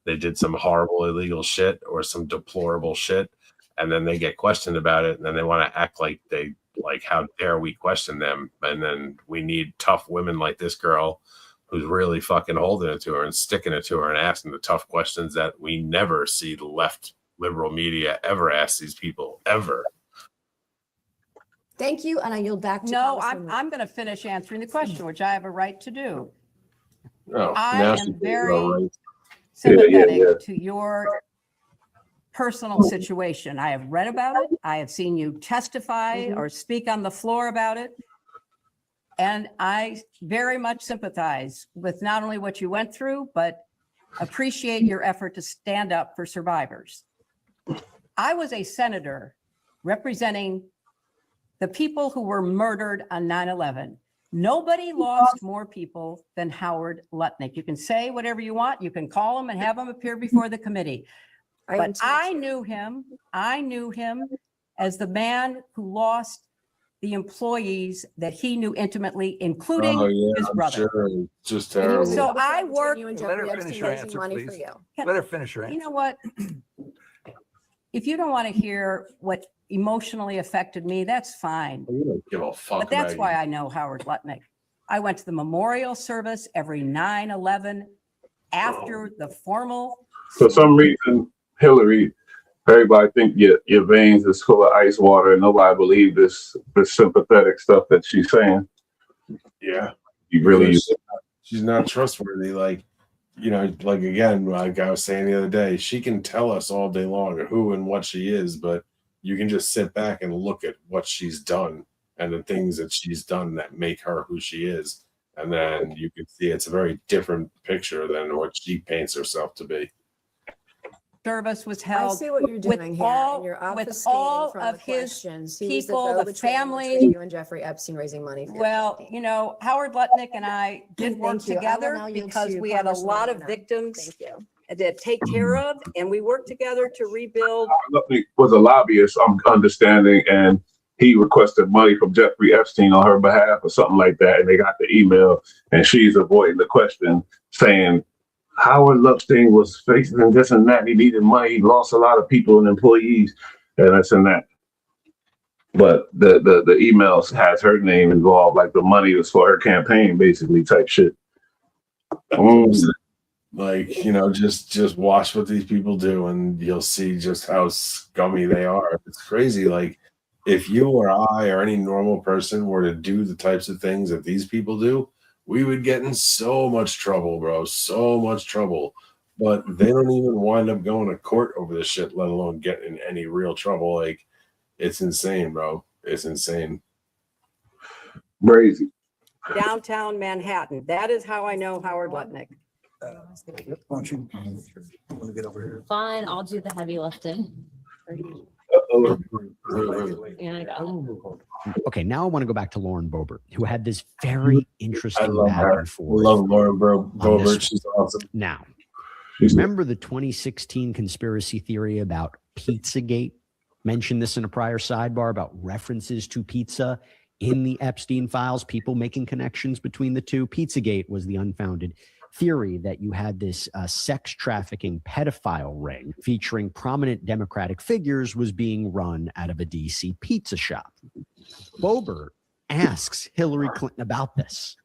they did some horrible illegal shit or some deplorable shit, and then they get questioned about it, and then they want to act like how dare we question them? And then we need tough women like this girl who's really fucking holding it to her and sticking it to her and asking the tough questions that we never see the left liberal media ever ask these people, ever. Thank you, and I yield back to No, Congresswoman. I'm going to finish answering the question, which I have a right to do. Oh, I now am she's very right. sympathetic to your personal situation. I have read about it. I have seen you testify or speak on the floor about it. And I very much sympathize with not only what you went through, but appreciate your effort to stand up for survivors. I was a senator representing the people who were murdered on 9/11. Nobody lost more people than Howard Lutnick. You can say whatever you want. You can call him and have him appear before the committee. But I knew him as the man who lost the employees that he knew intimately, including his brother. Sure. Just terrible. So I worked. Let her finish her answer, please. Let her finish her answer. You know what? If you don't want to hear what emotionally affected me, that's fine. You don't give a fuck. But that's about why you. I know Howard Lutnick. I went to the memorial service every 9/11 after the formal. For some reason, Hillary, everybody think your veins is full of ice water, and nobody believe this sympathetic stuff that she's saying. Yeah. You really, She's not trustworthy. Like again, like I was saying the other day, she can tell us all day long who and what she is, but you can just sit back and look at what she's done and the things that she's done that make her who she is. And then you can see it's a very different picture than what she paints herself to be. Service was held. I see what you're doing here, and you're with all obfuscating from of the his questions. He was people, the go-between between family. you and Jeffrey Epstein raising money for your Well, company. you know, Howard Lutnick and I did work Thank you. I will together now yield because to we had a Congresswoman lot of Warner. victims Thank you. to take care of, and we worked together to rebuild. Lutnick was a lobbyist, I'm understanding, and he requested money from Jeffrey Epstein on her behalf or something like that, and they got the email, and she's avoiding the question, saying Howard Epstein was facing this and that. He needed money. He lost a lot of people and employees, and this and that. But the emails has her name involved, like the money was for her campaign, basically, type shit. Like, just watch what these people do and you'll see just how scummy they are. It's crazy. Like, if you or I or any normal person were to do the types of things that these people do, we would get in so much trouble, bro. So much trouble. But they don't even wind up going to court over this shit, let alone get in any real trouble. Like, it's insane, bro. It's insane. Crazy. Downtown Manhattan. That is how I know Howard Lutnick. Why don't you want to get over here? Fine, I'll do the heavy lifting. Yeah, I got it. Okay, now I want to go back to Lauren Boebert, who had this very interesting love back her. and forth. Love Lauren on Boebert. this. She's awesome. Now, remember the 2016 conspiracy theory about Pizzagate? Mentioned this in a prior sidebar about references to pizza in the Epstein files, people making connections between the two. Pizzagate was the unfounded theory that you had this sex trafficking pedophile ring featuring prominent Democratic figures was being run out of a DC pizza shop. Boebert asks Hillary Clinton about this.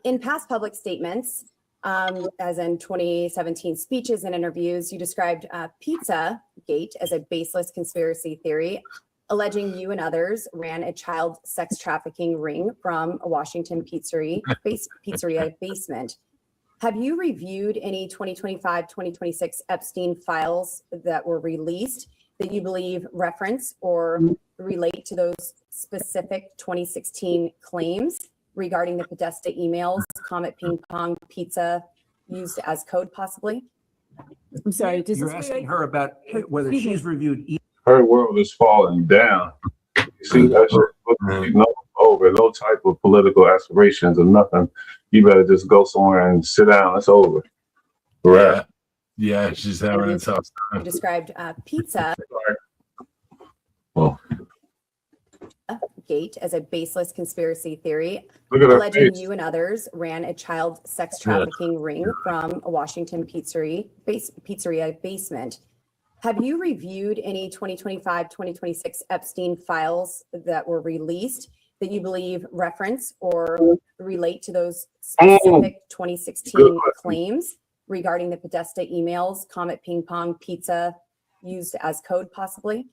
In past public statements, as in 2017 speeches and interviews, you described Pizzagate as a baseless conspiracy theory, alleging you and others ran a child sex trafficking ring from a Washington pizzeria basement. Have you reviewed any 2025, 2026 Epstein files that were released that you believe reference or relate to those specific 2016 claims regarding the Podesta emails, Comet Ping Pong Pizza used as code possibly? I'm sorry, does You're this asking relate? her about whether Excuse me. she's reviewed Her world is falling down. You see, that shit, no over, no type of political aspirations or nothing. You better just go somewhere and sit down. It's over. Right. Yeah, she's having a tough You time. described pizza Well, gate as a baseless conspiracy theory, look at her alleging face. you and others ran a child sex trafficking ring from a Washington pizzeria basement. Have you reviewed any 2025, 2026 Epstein files that were released that you believe reference or relate to those specific 2016 claims regarding the Podesta emails, Comet Ping Pong Pizza used as code possibly?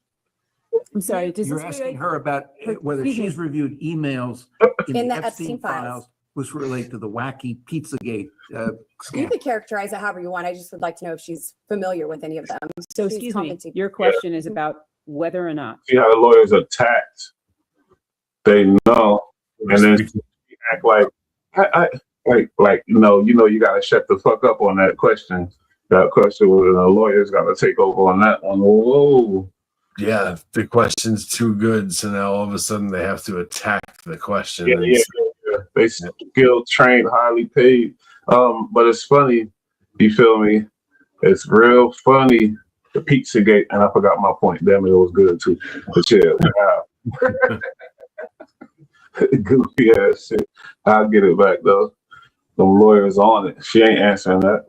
I'm sorry, does You're this asking relate? her about whether Excuse me. she's reviewed emails in the Epstein files, which relate to the wacky Pizzagate You scandal. could characterize it however you want. I just would like to know if she's familiar with any of them. So Please excuse me, comment to- your question is about whether or not. See how the lawyers attacked. They know, and then act like, you got to shut the fuck up on that question. That question, where the lawyers got to take over on that one. Whoa. Yeah, the question's too good, so now all of a sudden they have to attack the question. Yeah. They skilled, trained, highly paid. But it's funny, you feel me? It's real funny. The Pizzagate, and I forgot my point. Damn it, it was good too. But yeah, goofy ass shit. I'll get it back though. The lawyers on it. She ain't answering that.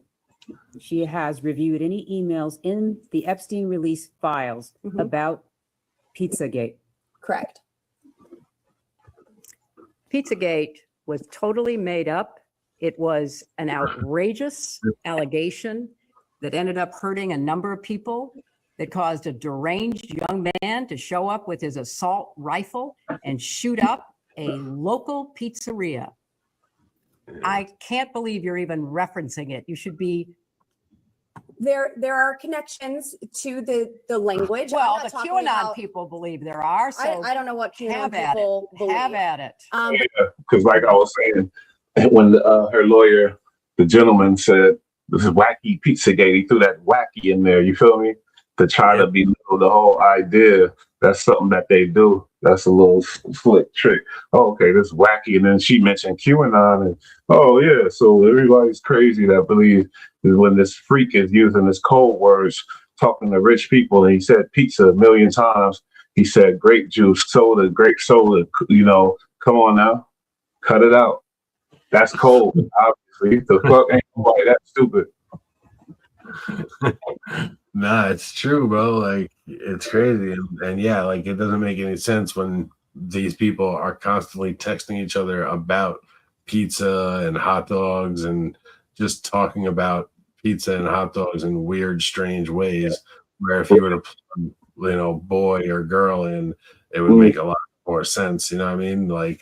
She has reviewed any emails in the Epstein release files about Pizzagate. Correct. Pizzagate was totally made up. It was an outrageous allegation that ended up hurting a number of people, that caused a deranged young man to show up with his assault rifle and shoot up a local pizzeria. I can't believe you're even referencing it. You should be. There are connections to the language. Well, I'm the not talking QAnon about- people believe there are. So I don't know what QAnon have at people it. believe. Have at it. Yeah, because like I was saying, when her lawyer, the gentleman said, this is wacky Pizzagate, he threw that wacky in there, you feel me? To try to belittle the whole idea. That's something that they do. That's a little slick trick. Oh, okay, this wacky. And then she mentioned QAnon. And oh, yeah, so everybody's crazy that believes when this freak is using his code words, talking to rich people, and he said pizza a million times. He said grape juice, soda, grape soda. Come on now. Cut it out. That's cold, obviously. The fuck ain't nobody that stupid. Nah, it's true, bro. Like, it's crazy. And yeah, like, it doesn't make any sense when these people are constantly texting each other about pizza and hot dogs and just talking about pizza and hot dogs in weird, strange ways. Where if you were to put, boy or girl in, it would make a lot more sense. You know what I mean? Like,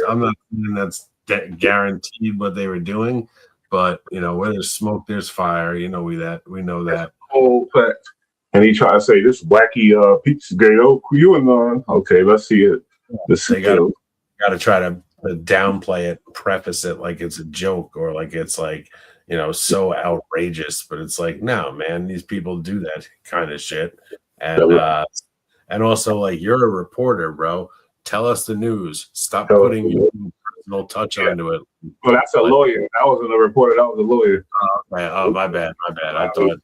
I'm not saying that's guaranteed what they were doing, but where there's smoke, there's fire. We know that. Whole fact. And he tried to say this wacky Pizzagate. Oh, QAnon. Okay, let's see it. They got to try to downplay it, preface it like it's a joke or like it's like so outrageous. But it's like, no, man, these people do that kind of shit. And also, like, you're a reporter, bro. Tell us the news. Stop putting your personal touch onto it. Well, that's a lawyer. That wasn't a reporter. That was a lawyer. Oh, my bad. I thought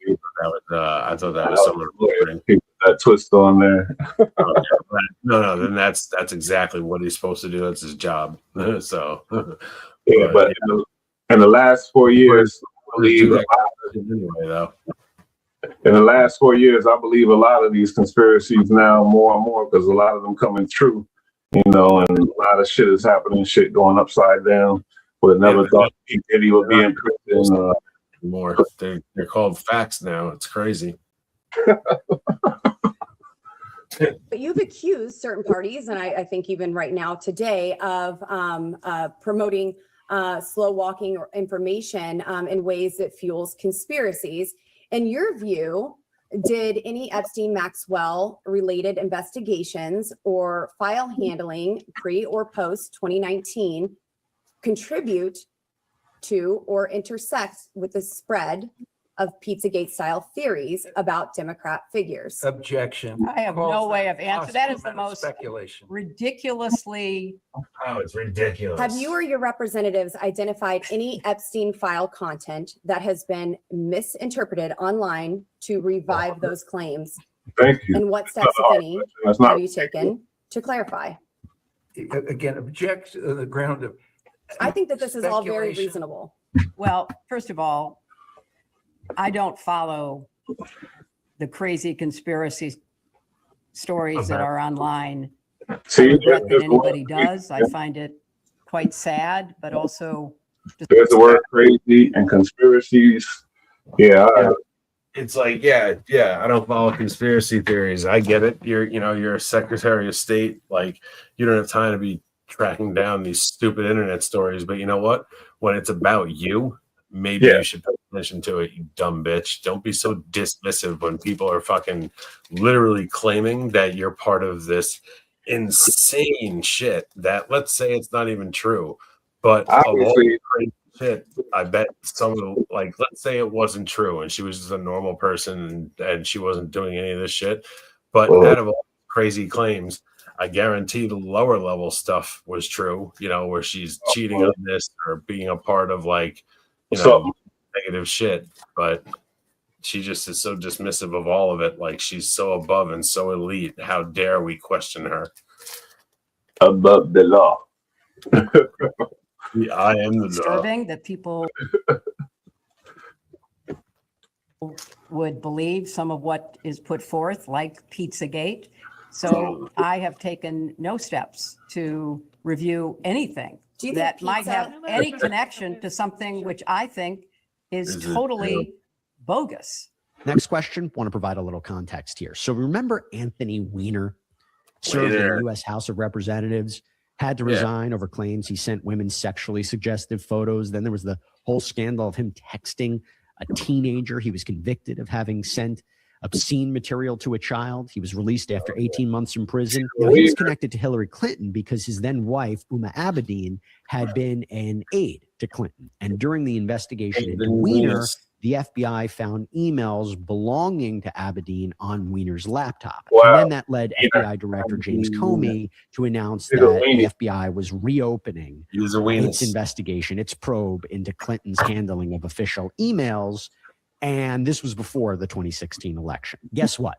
that was someone reporting. That twist on there. No. Then that's exactly what he's supposed to do. That's his job. So yeah, but in the last 4 years, I believe anyway, though. In the last 4 years, I believe a lot of these conspiracies now more and more because a lot of them coming true, and a lot of shit is happening, shit going upside down. Would have never thought Diddy would be in prison. More, they're called facts now. It's crazy. But you've accused certain parties, and I think even right now today, of promoting slow walking or information in ways that fuels conspiracies. In your view, Did any Epstein-Maxwell related investigations or file handling pre or post 2019 contribute to or intersect with the spread of Pizzagate style theories about Democrat figures? Objection. I have no way of answering. That is the most speculation. ridiculously. Oh, it's ridiculous. Have you or your representatives identified any Epstein file content that has been misinterpreted online to revive those claims? Thank you. And what steps, if any, That's not- have you taken to clarify? Again, object on the ground of. I think that this is all very speculation. reasonable. Well, first of all, I don't follow the crazy conspiracy stories that are online. See, I regret that there's the word- anybody does. I find it quite sad, but also There's the word crazy and conspiracies. Yeah, It's like, yeah, I don't follow conspiracy theories. I get it. You're a Secretary of State. Like, you don't have time to be tracking down these stupid internet stories. But you know what? When it's about you, maybe you should pay attention to it, you dumb bitch. Don't be so dismissive when people are fucking literally claiming that you're part of this insane shit that, let's say, it's not even true. But of all the crazy shit, I bet some of the, like, let's say it wasn't true and she was just a normal person and she wasn't doing any of this shit. But out of all crazy claims, I guarantee the lower level stuff was true, where she's cheating on this or being a part of, like, negative shit. But she just is so dismissive of all of it. Like, she's so above and so elite. How dare we question her? Above the law. I am the law. disturbing that people would believe some of what is put forth, like Pizzagate. So I have taken no steps to review anything that might have any connection to something which I think is totally bogus. Next question. Want to provide a little context here. So remember Anthony Weiner served in the U.S. House of Representatives, had to resign over claims he sent women sexually suggestive photos. Then there was the whole scandal of him texting a teenager. He was convicted of having sent obscene material to a child. He was released after 18 months in prison. Now, he was connected to Hillary Clinton because his then wife, Uma Abedin, had been an aide to Clinton. And during the investigation into Weiner, the FBI found emails belonging to Abedin on Weiner's laptop. And then that led FBI Director James Comey to announce that the FBI was reopening its investigation, its probe into Clinton's handling of official emails. And this was before the 2016 election. Guess what?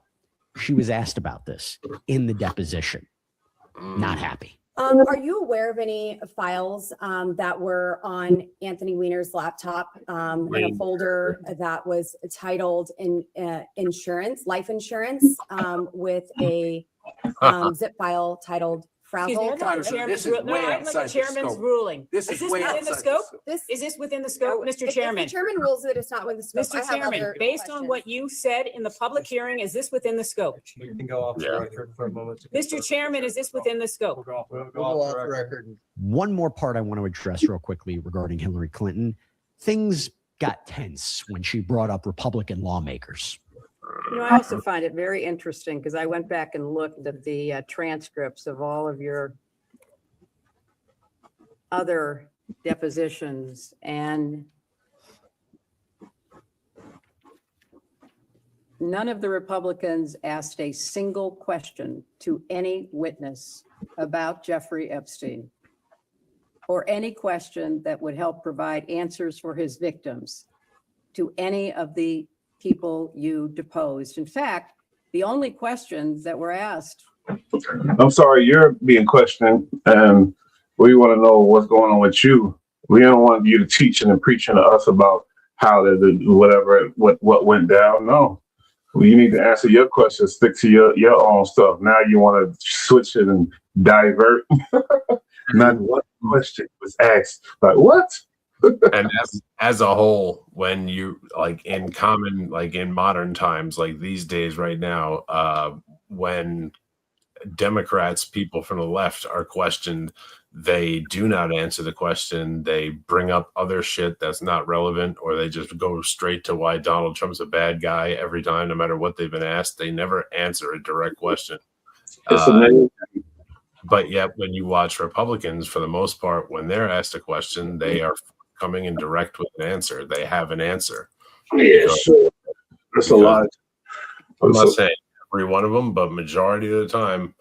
She was asked about this in the deposition. Not happy. Are you aware of any files that were on Anthony Weiner's laptop in a folder that was titled insurance, life insurance, with a zip file titled Frazzle? This is the chairman's ruling. This is within the scope? Is this within the scope, Mr. Chairman? If the chairman rules that it's not within the scope. Mr. Chairman, based on what you said in the public hearing, is this within the scope? You can go off the record for a moment. Mr. Chairman, is this within the scope? We'll go off the record. One more part I want to address real quickly regarding Hillary Clinton. Things got tense when she brought up Republican lawmakers. I also find it very interesting because I went back and looked at the transcripts of all of your other depositions, and none of the Republicans asked a single question to any witness about Jeffrey Epstein or any question that would help provide answers for his victims to any of the people you deposed. In fact, the only questions that were asked. I'm sorry, you're being questioned, and we want to know what's going on with you. We don't want you to teaching and preaching to us about how what went down. No, you need to answer your questions. Stick to your own stuff. Now you want to switch it and divert. Not one question was asked. Like what? And as a whole, when you in modern times, like these days right now, when Democrats, people from the left are questioned, they do not answer the question. They bring up other shit that's not relevant, or they just go straight to why Donald Trump's a bad guy every time, no matter what they've been asked. They never answer a direct question. It's amazing. But yet, when you watch Republicans, for the most part, when they're asked a question, they are coming in direct with an answer. They have an answer. Yeah, sure. That's a lot. I'm not saying every one of them, but majority of the time,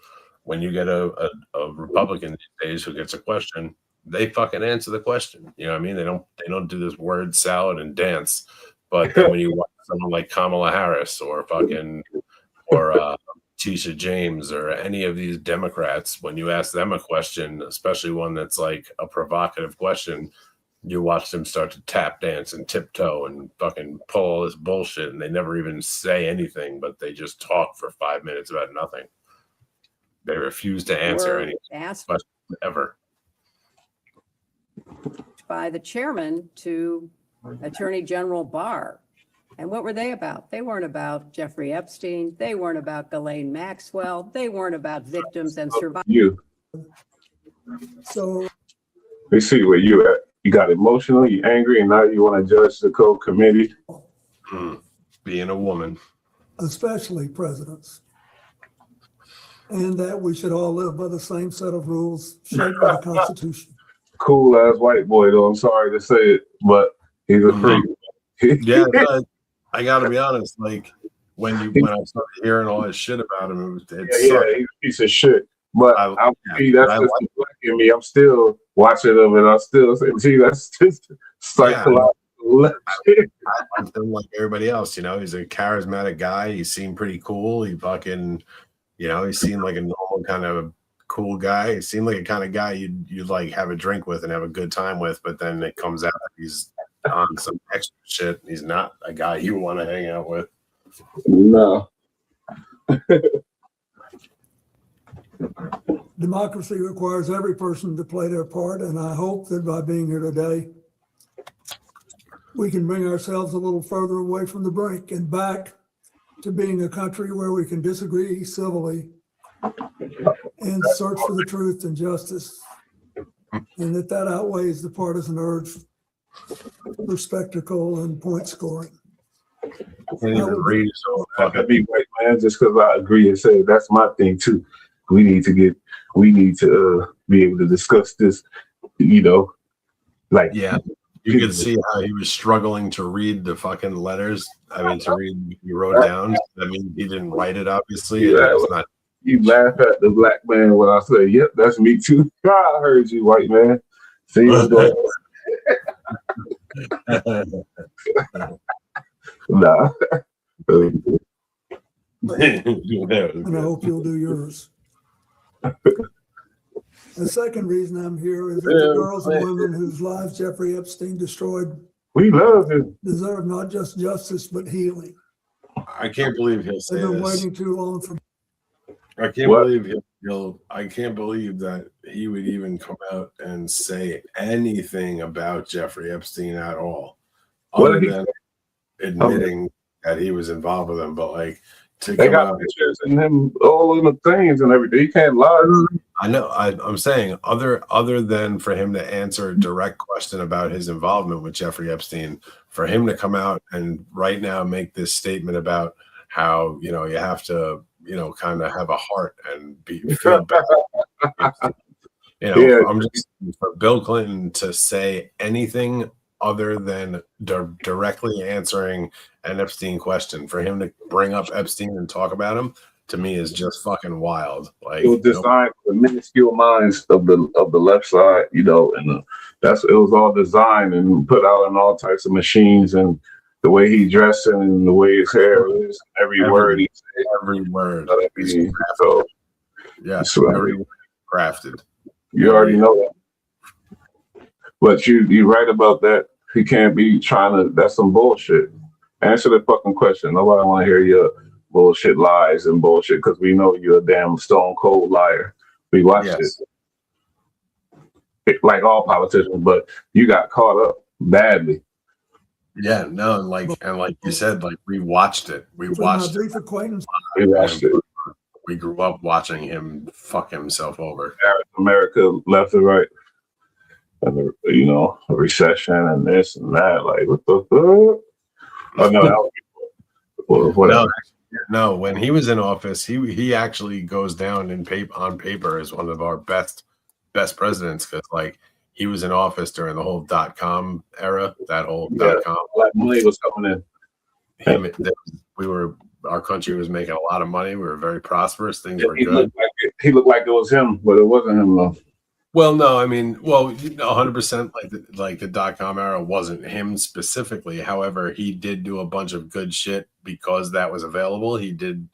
when you get a Republican these days who gets a question, they fucking answer the question. You know what I mean? They don't do this word salad and dance. But then when you watch someone like Kamala Harris or Tisha James or any of these Democrats, when you ask them a question, especially one that's like a provocative question, you watch them start to tap dance and tiptoe and fucking pull all this bullshit, and they never even say anything, but they just talk for 5 minutes about nothing. They refuse to answer any questions ever. By the chairman to Attorney General Barr. And what were they about? They weren't about Jeffrey Epstein. They weren't about Ghislaine Maxwell. They weren't about victims and survivors. So they see where you at. You got emotional, you angry, and now you want to judge the code committee. Being a woman. Especially presidents. And that we should all live by the same set of rules shaped by the Constitution. Cool ass white boy, though. I'm sorry to say it, but he's a freak. Yeah, I gotta be honest. Like when I started hearing all this shit about him, it he's a piece of shit. But that's just the black in me. I'm still watching him, and I'm still saying, "Gee, that's just psychological." I like him like everybody else. You know, he's a charismatic guy. He seemed pretty cool. He fucking, you know, he seemed like a normal kind of cool guy. He seemed like a kind of guy you'd like have a drink with and have a good time with. But then it comes out that he's on some extra shit. He's not a guy you want to hang out with. No. Democracy requires every person to play their part, and I hope that by being here today, we can bring ourselves a little further away from the brink and back to being a country where we can disagree civilly and search for the truth and justice, and that outweighs the partisan urge for spectacle and point scoring. I can't even read it, so I be white man just because I agree and say that's my thing too. We need to be able to discuss this, you know, like you could see how he was struggling to read the fucking letters. I mean, to read what he wrote down. I mean, he didn't write it, obviously. Yeah, you laugh at the black man when I say, "Yep, that's me too." I heard you, white man. See what's going on. Nah. And I hope you'll do yours. The second reason I'm here is that the girls and women whose lives Jeffrey Epstein destroyed, we love him, deserve not just justice but healing. I can't believe he'll say They've been this. waiting too long for. I can't believe I can't believe that he would even come out and say anything about Jeffrey Epstein at all, other than admitting that he was involved with him. But like, they got pictures and him all in the things and everything. You can't lie. I know. I'm saying other than for him to answer a direct question about his involvement with Jeffrey Epstein, for him to come out and right now make this statement about how, you know, you have to, you know, kind of have a heart and feel bad. You know, I'm just for Bill Clinton to say anything other than directly answering an Epstein question, for him to bring up Epstein and talk about him, to me is just fucking wild. Like, it was designed for the minuscule minds of the left side, you know, and it was all designed and put out in all types of machines, and the way he dressed and the way his hair is, every word he said, every word. So yeah, every word crafted. You already know that. But you right about that. He can't be trying to. That's some bullshit. Answer the fucking question. Nobody want to hear your bullshit lies and bullshit, because we know you're a damn stone cold liar. We watched it, like all politicians, but you got caught up badly. Yeah, no, and like you said, like we watched it. We watched it. Brief acquaintance. We watched it. we grew up watching him fuck himself over. America left and right. And, you know, a recession and this and that. Like, what the fuck? Oh, no, that was whatever. No, when he was in office, he actually goes down on paper as one of our best presidents, because like he was in office during the whole .com era, that whole .com. Like money was coming in. Our country was making a lot of money. We were very prosperous. Things were good. He looked like it was him, but it wasn't him though. Well, no, I mean, 100%. Like the .com era wasn't him specifically. However, he did do a bunch of good shit because that was available. He did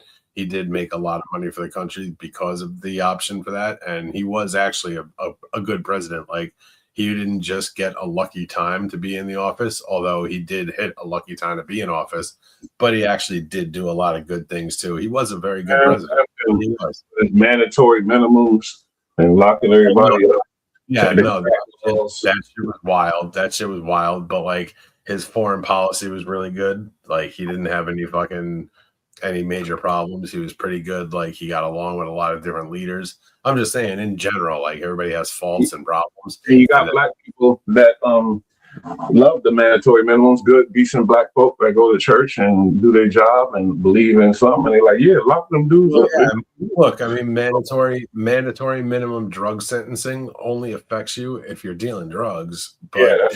make a lot of money for the country because of the option for that, and he was actually a good president. Like, he didn't just get a lucky time to be in the office, although he did hit a lucky time to be in office, but he actually did do a lot of good things too. He was a very good president. He was. Mandatory minimums and locking everybody up. Yeah, no, that shit was wild. That shit was wild, but like his foreign policy was really good. Like, he didn't have any major problems. He was pretty good. Like, he got along with a lot of different leaders. I'm just saying, in general, like, everybody has faults and problems. And you got black people that love the mandatory minimums, good, decent black folk that go to church and do their job and believe in something. And they're like, yeah, lock them dudes up. Yeah, look, I mean, mandatory minimum drug sentencing only affects you if you're dealing drugs. But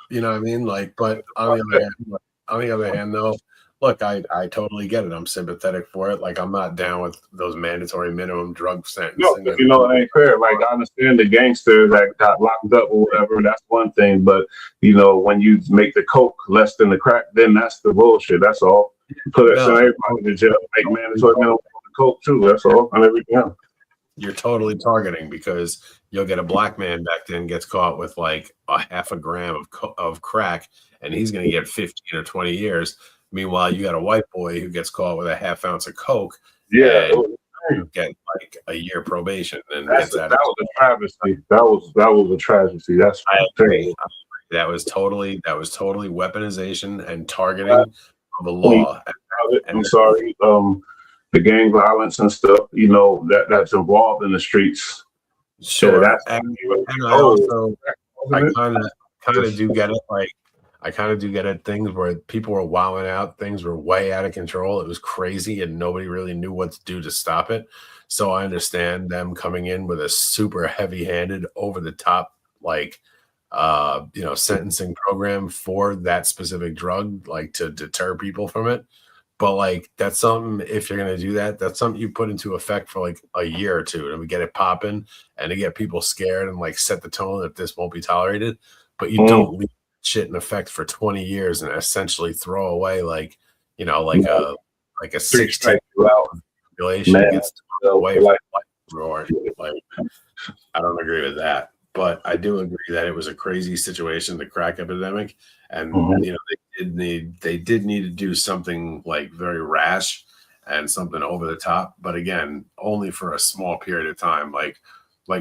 you know what I mean? Like, but on the other hand, though, look, I totally get it. I'm sympathetic for it. Like, I'm not down with those mandatory minimum drug sentencing. No, you know, it ain't fair. Like, I understand the gangster that got locked up or whatever, that's one thing. But, you know, when you make the coke less than the crack, then that's the bullshit. That's all. Put it, send everybody to jail. Make mandatory minimum on the coke, too. That's all. And everything else. You're totally targeting, because you'll get a black man back then gets caught with like a half a gram of crack, and he's going to get 15 or 20 years. Meanwhile, you got a white boy who gets caught with a half ounce of coke. Yeah, and get like a year probation. And that was a travesty. That was a tragedy. That's I agree. That was totally weaponization and targeting of the law. I'm sorry. The gang I that's involved in the streets. Sure. So I kind of do get it. Like, I kind of do get it. Things where people were wilding out, things were way out of control. It was crazy, and nobody really knew what to do to stop it. So I understand them coming in with a super heavy-handed, over-the-top, like, sentencing program for that specific drug, like, to deter people from it. But like, that's something, if you're going to do that, that's something you put into effect for like a year or two, and we get it popping and to get people scared and like set the tone that this won't be tolerated. But you don't leave shit in effect for 20 years and essentially throw away like a 16 population gets thrown away from like, I don't agree with that. But I do agree that it was a crazy situation, the crack epidemic, and they did need to do something like very rash and something over the top. But again, only for a small period of time. Like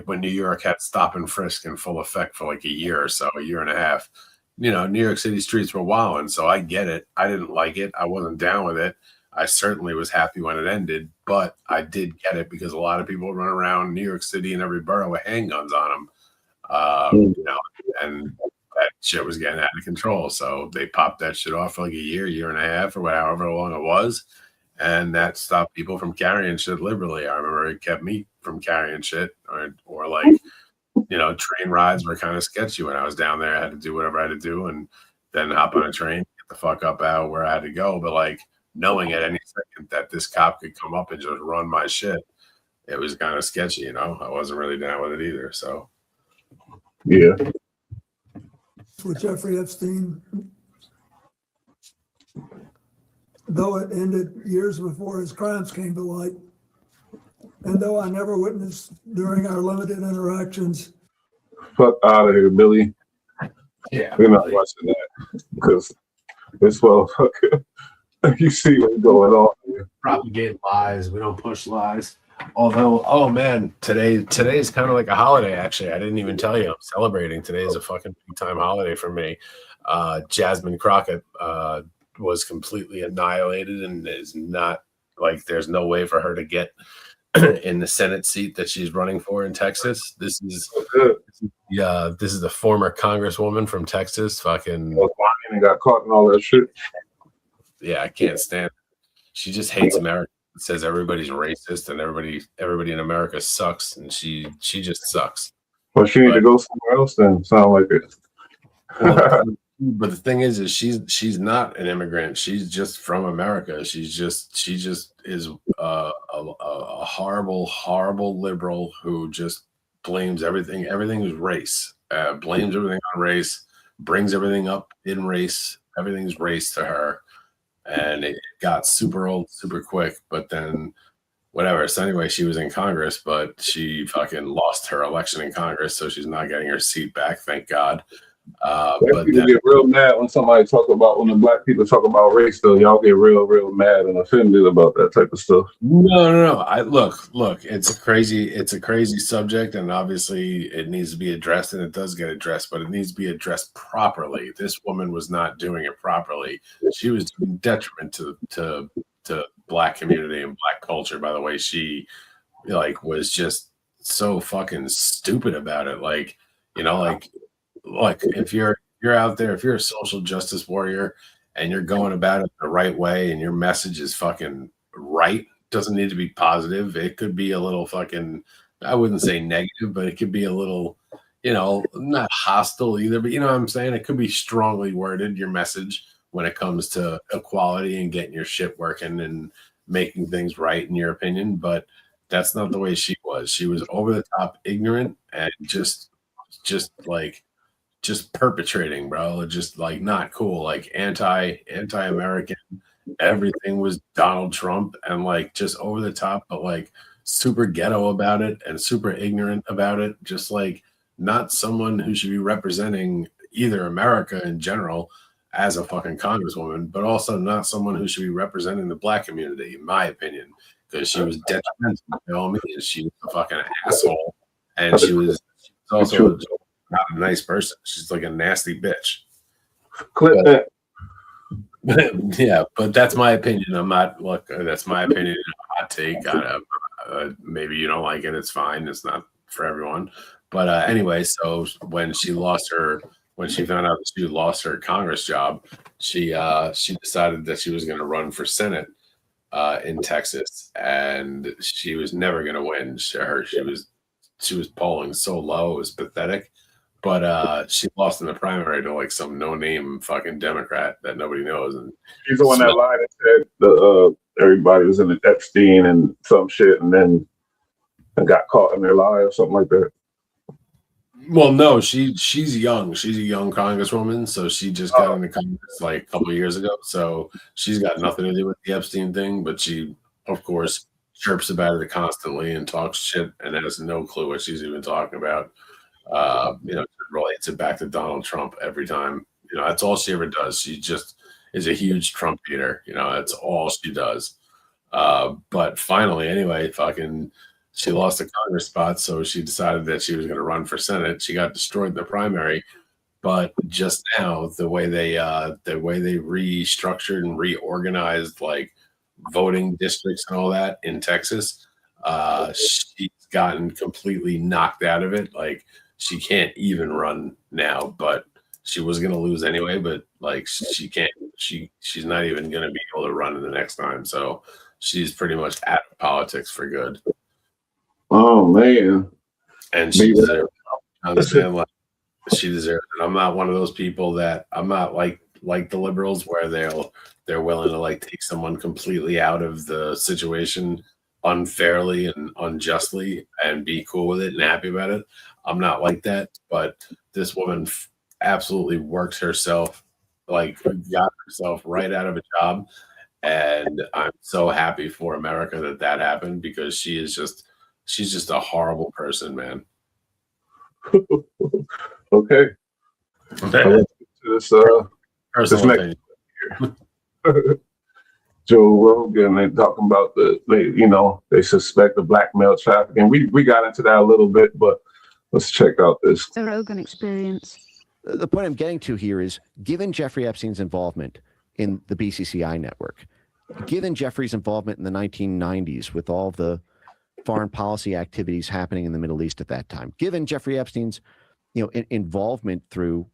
when New York had stop and frisk in full effect for like a year or so, a year and a half. New York City streets were wilding, so I get it. I didn't like it. I wasn't down with it. I certainly was happy when it ended, but I did get it because a lot of people run around New York City in every borough with handguns on them. And that shit was getting out of control. So they popped that shit off for like a year and a half, or however long it was. And that stopped people from carrying shit liberally. I remember it kept me from carrying shit, or like, train rides were kind of sketchy when I was down there. I had to do whatever I had to do and then hop on a train, get the fuck up out where I had to go. But like, knowing at any second that this cop could come up and just run my shit, it was kind of sketchy, I wasn't really down with it either. So yeah. With Jeffrey Epstein, though it ended years before his crimes came to light, and though I never witnessed during our limited interactions. Fuck out of here, Billy. Yeah, we're not watching that because this motherfucker. You see what's going on here. Propagate lies. We don't push lies. Although, oh man, today is kind of like a holiday. Actually, I didn't even tell you I'm celebrating. Today is a fucking big time holiday for me. Jasmine Crockett was completely annihilated and is not like there's no way for her to get in the Senate seat that she's running for in Texas. This is the former Congresswoman from Texas. Fucking and got caught in all that shit. Yeah, I can't stand it. She just hates America. Says everybody's racist and everybody in America sucks, and she just sucks. Well, she need to go somewhere else then. Sound like it. But the thing is she's not an immigrant. She's just from America. She just is a horrible liberal who just blames everything. Everything is race. Blames everything on race. Brings everything up in race. Everything's race to her. And it got super old super quick, but then whatever. So anyway, she was in Congress, but she fucking lost her election in Congress, so she's not getting her seat back, thank God. But people get real mad when the black people talk about race, though. Y'all get real mad and offended about that type of stuff. No. I look, it's a crazy subject, and obviously it needs to be addressed, and it does get addressed, but it needs to be addressed properly. This woman was not doing it properly. She was doing detriment to black community and black culture by the way she was just so fucking stupid about it. Look, if you're out there, if you're a social justice warrior and you're going about it the right way and your message is fucking right, doesn't need to be positive. It could be a little fucking, I wouldn't say negative, but it could be a little, not hostile either, but you know what I'm saying? It could be strongly worded, your message, when it comes to equality and getting your shit working and making things right, in your opinion. But that's not the way she was. She was over the top ignorant and just perpetrating, bro. Just not cool, anti-American. Everything was Donald Trump and just over the top, but super ghetto about it and super ignorant about it. Just not someone who should be representing either America in general as a fucking congresswoman, but also not someone who should be representing the black community, in my opinion, because she was detrimental. You know what I mean? She was a fucking asshole, and she was also not a nice person. She's a nasty bitch. Clip that. Yeah, but that's my opinion. That's my opinion. Hot take. Maybe you don't like it. It's fine. It's not for everyone. But anyway, so when she found out that she lost her Congress job, she decided that she was going to run for Senate in Texas, and she was never going to win. She was polling so low, it was pathetic. But she lost in the primary to some no-name fucking Democrat that nobody knows. And she's the one that lied and said everybody was in the Epstein and some shit, and then got caught in their lie or something like that. Well, no, she's young. She's a young congresswoman, so she just got into Congress a couple of years ago. So she's got nothing to do with the Epstein thing, but she, of course, chirps about it constantly and talks shit and has no clue what she's even talking about. Relates it back to Donald Trump every time. That's all she ever does. She just is a huge Trump hater. That's all she does. But finally, anyway, she lost the Congress spot, so she decided that she was going to run for Senate. She got destroyed in the primary, but just now, the way they restructured and reorganized voting districts and all that in Texas, she's gotten completely knocked out of it. She can't even run now, but she was going to lose anyway. But she can't. She's not even going to be able to run in the next time. So she's pretty much out of politics for good. Oh man! And she deserves it. I understand, she deserves it. I'm not one of those people that I'm not like the liberals where they're willing to take someone completely out of the situation unfairly and unjustly and be cool with it and happy about it. I'm not like that, but this woman absolutely worked herself, got herself right out of a job, and I'm so happy for America that happened, because she's just a horrible person, man. Okay. This next Joe Rogan, they talking about they suspect the blackmail trafficking. We got into that a little bit, but let's check out this. The Rogan experience. The point I'm getting to here is, given Jeffrey Epstein's involvement in the BCCI network, given Jeffrey's involvement in the 1990s with all the foreign policy activities happening in the Middle East at that time, given Jeffrey Epstein's, involvement through,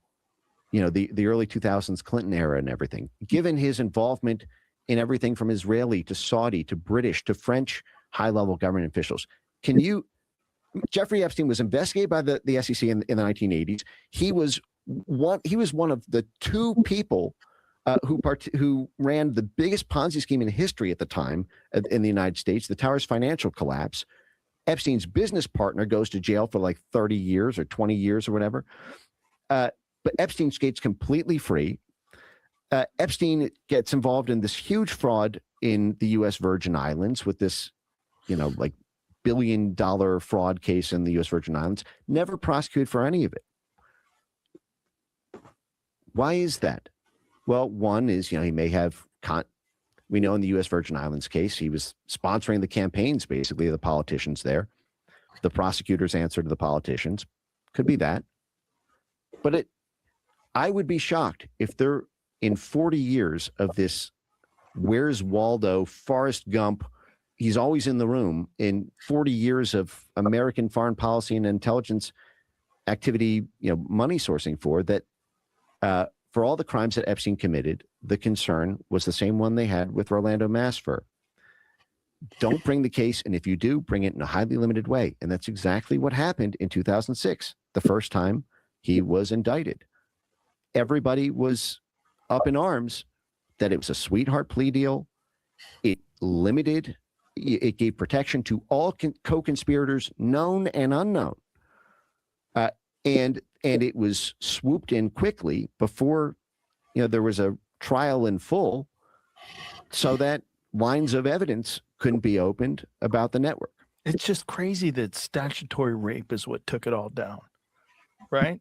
the early 2000s Clinton era and everything, given his involvement in everything from Israeli to Saudi to British to French high-level government officials, Jeffrey Epstein was investigated by the SEC in the 1980s. He was one of the two people who ran the biggest Ponzi scheme in history at the time in the United States, the Towers financial collapse. Epstein's business partner goes to jail for like 30 years or 20 years or whatever. But Epstein skates completely free. Epstein gets involved in this huge fraud in the U.S. Virgin Islands with this, like billion-dollar fraud case in the U.S. Virgin Islands, never prosecuted for any of it. Why is that? Well, one is, he may have, we know in the U.S. Virgin Islands case, he was sponsoring the campaigns, basically, of the politicians there. The prosecutors answer to the politicians. Could be that. But I would be shocked if they're in 40 years of this, where's Waldo, Forrest Gump, he's always in the room, in 40 years of American foreign policy and intelligence activity, money sourcing for that, for all the crimes that Epstein committed, the concern was the same one they had with Rolando Masfer. Don't bring the case, and if you do, bring it in a highly limited way. And that's exactly what happened in 2006, the first time he was indicted. Everybody was up in arms that it was a sweetheart plea deal. It gave protection to all co-conspirators, known and unknown. And it was swooped in quickly before, there was a trial in full, so that lines of evidence couldn't be opened about the network. It's just crazy that statutory rape is what took it all down, right?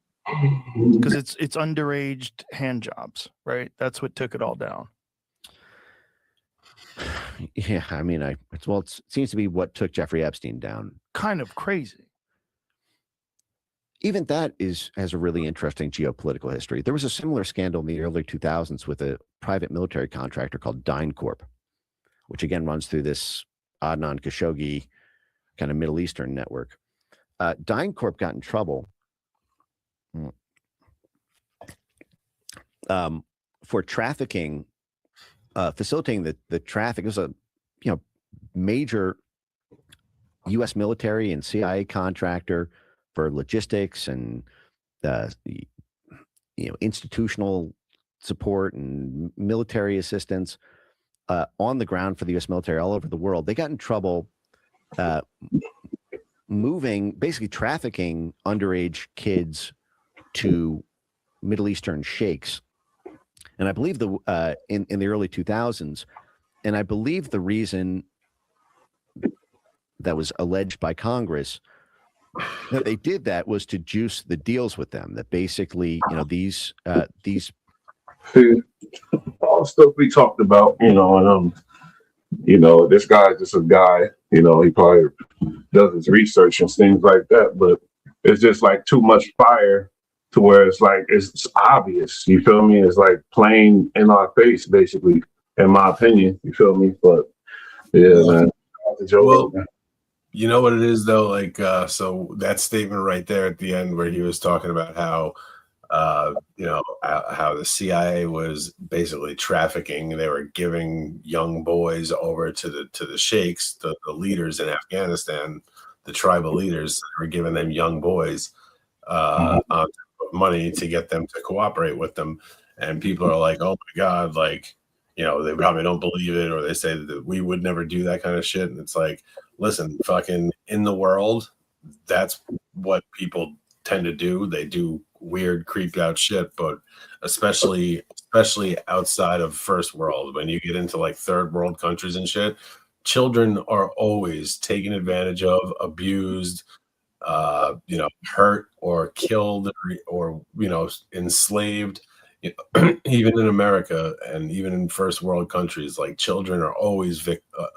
Because it's underage hand jobs, right? That's what took it all down. Yeah, I mean, it seems to be what took Jeffrey Epstein down. Kind of crazy. Even that has a really interesting geopolitical history. There was a similar scandal in the early 2000s with a private military contractor called DynCorp, which again runs through this Adnan Khashoggi kind of Middle Eastern network. DynCorp got in trouble for trafficking, facilitating the traffic. It was a major U.S. military and CIA contractor for logistics and institutional support and military assistance on the ground for the U.S. military all over the world. They got in trouble basically trafficking underage kids to Middle Eastern sheikhs. And I believe in the early 2000s, and I believe the reason that was alleged by Congress that they did that was to juice the deals with them. That basically, these all stuff we talked about, and this guy's just a guy, he probably does his research and things like that, but it's just like too much fire to where it's like it's obvious. You feel me? It's like plain in our face, basically, in my opinion. You feel me? But yeah, man. Well, you know what it is though, like so that statement right there at the end where he was talking about how how the CIA was basically trafficking. They were giving young boys over to the sheikhs, the leaders in Afghanistan, the tribal leaders. They were giving them young boys money to get them to cooperate with them. And people are like, oh my God, like, they probably don't believe it, or they say that we would never do that kind of shit. And it's like, listen, fucking in the world, that's what people tend to do. They do weird, creeped out shit, but especially outside of first world, when you get into like third world countries and shit, children are always taken advantage of, abused, hurt or killed or enslaved. Even in America and even in first world countries, like children are always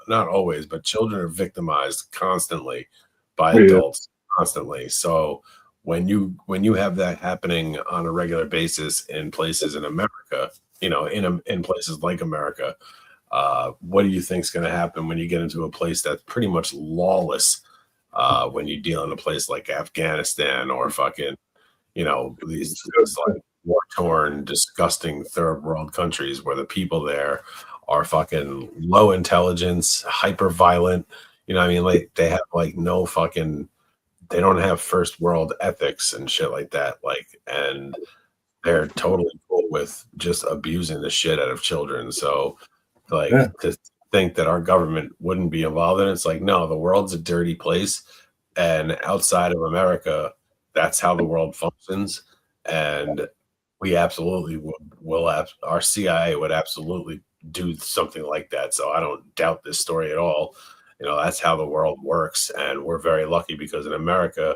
not always, but children are victimized constantly by adults constantly. So when you have that happening on a regular basis in places in America, in places like America, What do you think is going to happen when you get into a place that's pretty much lawless? When you deal in a place like Afghanistan or fucking, these like war-torn, disgusting third world countries where the people there are fucking low intelligence, hyper violent. You know what I mean? Like they have like no fucking, they don't have first world ethics and shit like that. Like, and they're totally cool with just abusing the shit out of children. So like to think that our government wouldn't be involved in it, it's like, no, the world's a dirty place. And outside of America, that's how the world functions. And we absolutely will have, our CIA would absolutely do something like that. So I don't doubt this story at all. That's how the world works. And we're very lucky because in America,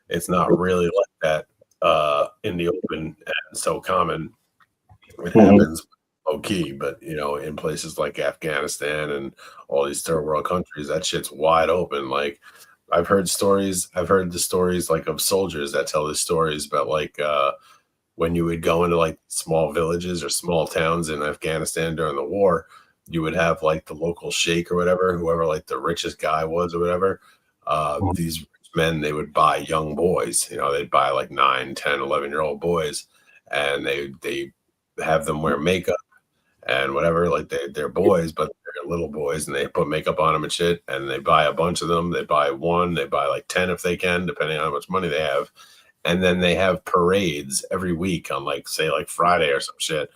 it's not really like that in the open and so common. It happens low key, but in places like Afghanistan and all these third world countries, that shit's wide open. Like I've heard the stories like of soldiers that tell the stories about like when you would go into like small villages or small towns in Afghanistan during the war, you would have like the local sheikh or whatever, whoever like the richest guy was or whatever. These rich men, they would buy young boys, they'd buy like 9, 10, 11-year-old boys, and they have them wear makeup and whatever, like they're boys, but they're little boys, and they put makeup on them and shit, and they buy a bunch of them. They buy one, they buy like 10 if they can, depending on how much money they have. And then they have parades every week on like, say like Friday or some shit.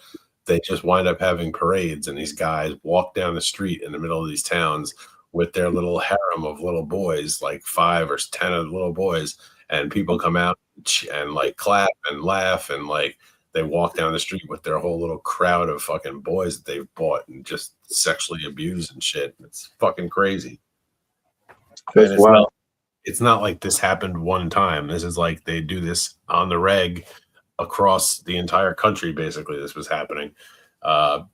They just wind up having parades, and these guys walk down the street in the middle of these towns with their little harem of little boys, like 5 or 10 of the little boys, and people come out and like clap and laugh, and like they walk down the street with their whole little crowd of fucking boys that they've bought and just sexually abused and shit. It's fucking crazy. That's wild. It's not like this happened one time. This is like they do this on the reg across the entire country. Basically, this was happening.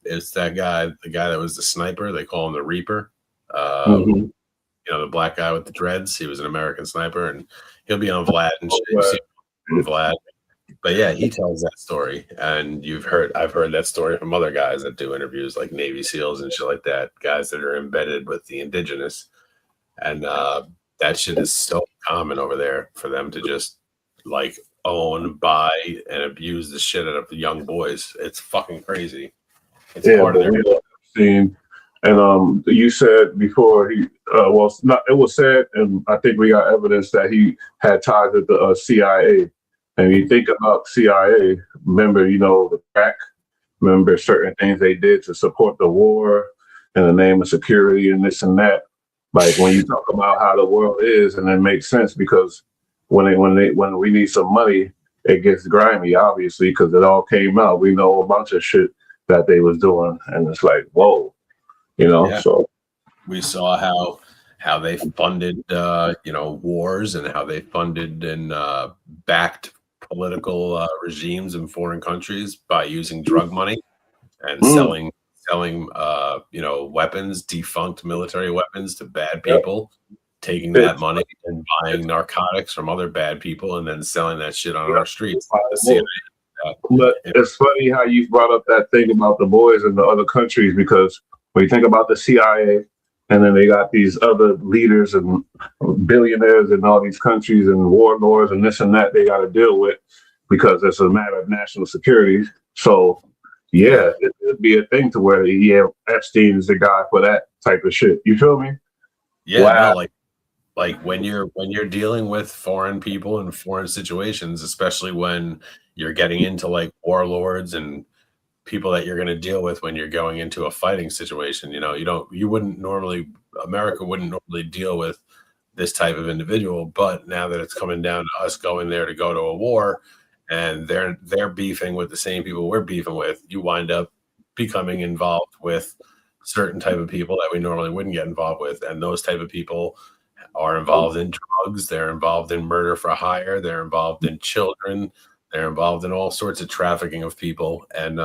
It's that guy, the guy that was the sniper. They call him the Reaper. The black guy with the dreads. He was an American sniper, and he'll be on Vlad and shit. You see him on Vlad. But yeah, he tells that story, and I've heard that story from other guys that do interviews, like Navy SEALs and shit like that, guys that are embedded with the indigenous, and that shit is so common over there for them to just like own, buy, and abuse the shit out of the young boys. It's fucking crazy. It's part of their scene. And you said before it was said, and I think we got evidence that he had ties with the CIA. And you think about CIA, remember, the crack, remember certain things they did to support the war in the name of security and this and that. Like when you talk about how the world is, and it makes sense because when we need some money, it gets grimy, obviously, because it all came out. We know a bunch of shit that they was doing, and it's like, whoa, So we saw how they funded, wars, and how they funded and backed political regimes in foreign countries by using drug money and selling weapons, defunct military weapons to bad people, taking that money and buying narcotics from other bad people and then selling that shit on our streets. But it's funny how you brought up that thing about the boys in the other countries, because when you think about the CIA, and then they got these other leaders and billionaires in all these countries and warlords and this and that they got to deal with, because it's a matter of national security. So, yeah, it'd be a thing to where, Epstein is the guy for that type of shit. You feel me? Yeah, wow. No, like when you're dealing with foreign people in foreign situations, especially when you're getting into like warlords and people that you're going to deal with when you're going into a fighting situation, America wouldn't normally deal with this type of individual, but now that it's coming down to us going there to go to a war, and they're beefing with the same people we're beefing with, you wind up becoming involved with certain type of people that we normally wouldn't get involved with, and those type of people are involved in drugs, they're involved in murder for hire, they're involved in children, they're involved in all sorts of trafficking of people. And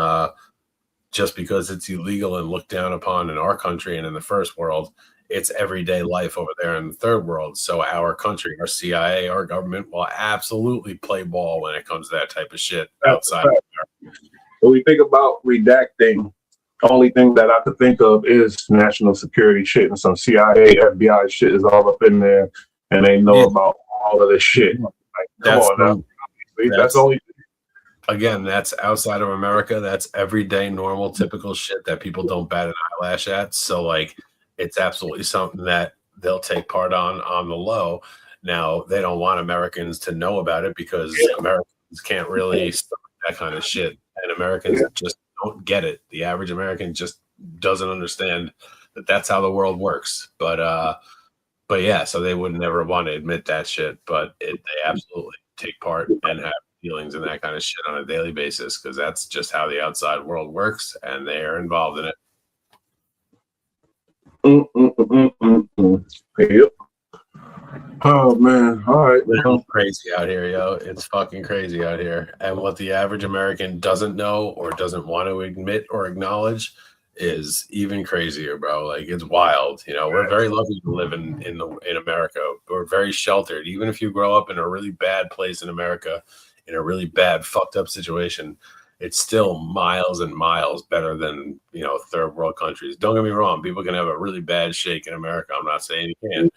just because it's illegal and looked down upon in our country and in the first world, it's everyday life over there in the third world. So our country, our CIA, our government will absolutely play ball when it comes to that type of shit outside of America. So we think about redacting Only thing that I could think of is national security shit, and some CIA, FBI shit is all up in there, and they know about all of this shit. Like, come on now. That's only. Again, that's outside of America. That's everyday, normal, typical shit that people don't bat an eyelash at. So, like, it's absolutely something that they'll take part on the low. Now, they don't want Americans to know about it because Americans can't really stop that kind of shit, and Americans just don't get it. The average American just doesn't understand that that's how the world works. But yeah, so they would never want to admit that shit, but they absolutely take part and have feelings and that kind of shit on a daily basis because that's just how the outside world works, and they are involved in it. Yep. Oh man, all right. It's crazy out here, yo. It's fucking crazy out here. And what the average American doesn't know or doesn't want to admit or acknowledge is even crazier, bro. Like, it's wild. You know, we're very lucky to live in America. We're very sheltered. Even if you grow up in a really bad place in America, in a really bad, fucked up situation, it's still miles and miles better than, you know, third world countries. Don't get me wrong. People can have a really bad shake in America. I'm not saying you can't,